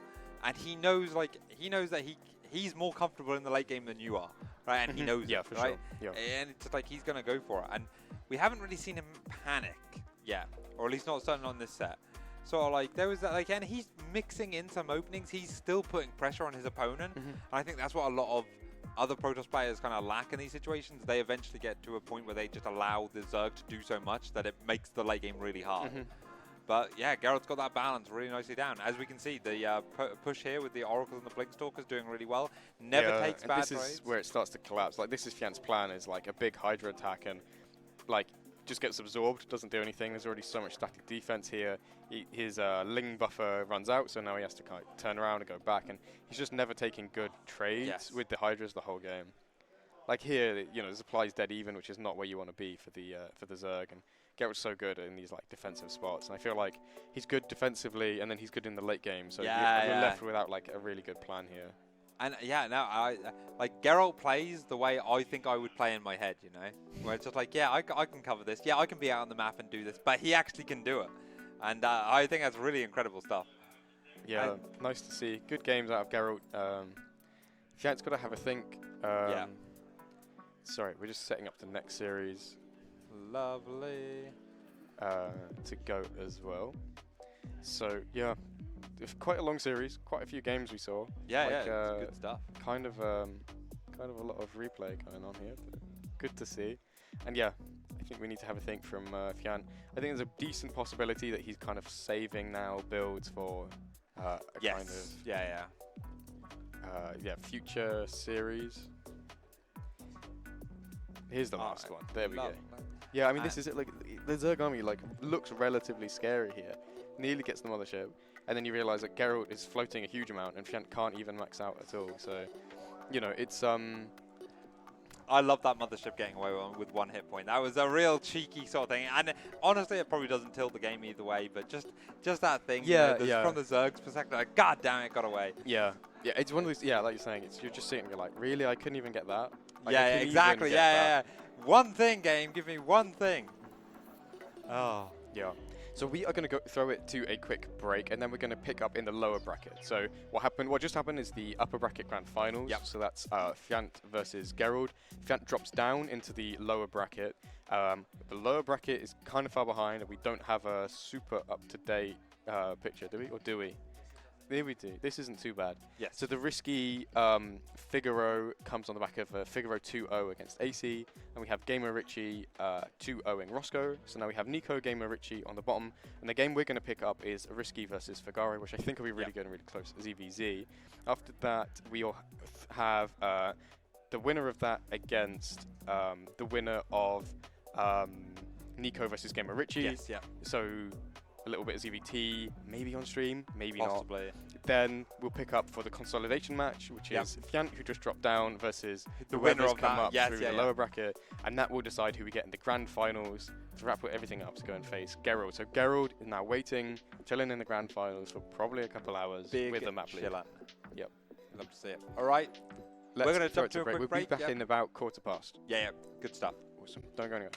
B: and he knows that he's more comfortable in the late game than you are, right? And he knows
A: yeah,
B: it,
A: for
B: right?
A: sure. Yeah.
B: And it's like he's going to go for it. And we haven't really seen him panic yet, or at least not certainly on this set. So like there was that, like, and he's mixing in some openings. He's still putting pressure on his opponent, and I think that's what a lot of other Protoss players kind of lack in these situations. They eventually get to a point where they just allow the Zerg to do so much that it makes the late game really hard. But yeah, Geralt's got that balance really nicely down. As we can see, the push here with the Oracles and the Blinkstalkers doing really well. Never takes bad trades.
A: This is where it starts to collapse. Like, this is Fjant's plan, is like a big Hydra attack, and like just gets absorbed, doesn't do anything. There's already so much static defense here. His Ling buffer runs out, so now he has to kind of turn around and go back, and he's just never taking good trades with the Hydras the whole game. Like here, you know, the supply's dead even, which is not where you want to be for the Zerg, and Geralt's so good in these like defensive spots, and I feel like he's good defensively, and then he's good in the late game, so we're left without like a really good plan here.
B: And yeah, no, like Geralt plays the way I think I would play in my head, you know, where it's just like, yeah, I can cover this, yeah, I can be out on the map and do this, but he actually can do it, and I think that's really incredible stuff.
A: Yeah, nice to see. Good games out of Geralt. Fjant's got to have a think. Sorry, we're just setting up the next series.
B: Lovely.
A: To go as well. So yeah, it's quite a long series. Quite a few games we saw.
B: Yeah, like, it's good stuff.
A: Kind of a lot of replay going on here. But good to see. And yeah, I think we need to have a think from Fjant. I think there's a decent possibility that he's kind of saving now builds for a kind of future series. Here's the last one. There we go. Yeah, I mean, this is it. Like, the Zerg army like looks relatively scary here. Nearly gets the mothership, and then you realize that Geralt is floating a huge amount, and Fjant can't even max out at all. So, you know, it's
B: I love that mothership getting away with 1 hit point. That was a real cheeky sort of thing. And honestly, it probably doesn't tilt the game either way, but just that thing.
A: Yeah,
B: From the Zerg's perspective, like, God damn it, got away.
A: Yeah. Yeah, it's one of these, like you're saying, you're just sitting and you're like, really? I couldn't even get that? Like,
B: Yeah, exactly. Yeah. One thing, game. Give me one thing. Oh.
A: Yeah. So we are going to go throw it to a quick break, and then we're going to pick up in the lower bracket. So what just happened is the upper bracket grand finals.
B: Yep.
A: So that's Fjant versus Geralt. Fjant drops down into the lower bracket. The lower bracket is kind of far behind, and we don't have a super up-to-date picture, do we? Or do we? Here we do. This isn't too bad.
B: Yes.
A: So the risky Figaro comes on the back of Figaro 2-0 against AC, and we have Gamer Richie 2-0ing Roscoe. So now we have Nico, Gamer Richie on the bottom, and the game we're going to pick up is Risky versus Figaro, which I think will be really good and really close as EVZ. After that, we'll have the winner of that against the winner of Nico versus Gamer Richie.
B: Yes, yeah.
A: So a little bit of ZVT, maybe on stream, maybe
B: Possibly.
A: not. Then we'll pick up for the consolidation match, which is Fjant, who just dropped down, versus
B: the winner of
A: come
B: that.
A: up through the lower bracket, and that will decide who we get in the grand finals to wrap everything up to go and face Geralt. So Geralt is now waiting, chilling in the grand finals for probably a couple hours with the map lead. Yep.
B: Love to see it. All right.
A: We're
B: going to jump to a quick
A: We'll
B: break.
A: be back in about 15:15.
B: Yeah. Good stuff.
A: Awesome. Don't go anywhere.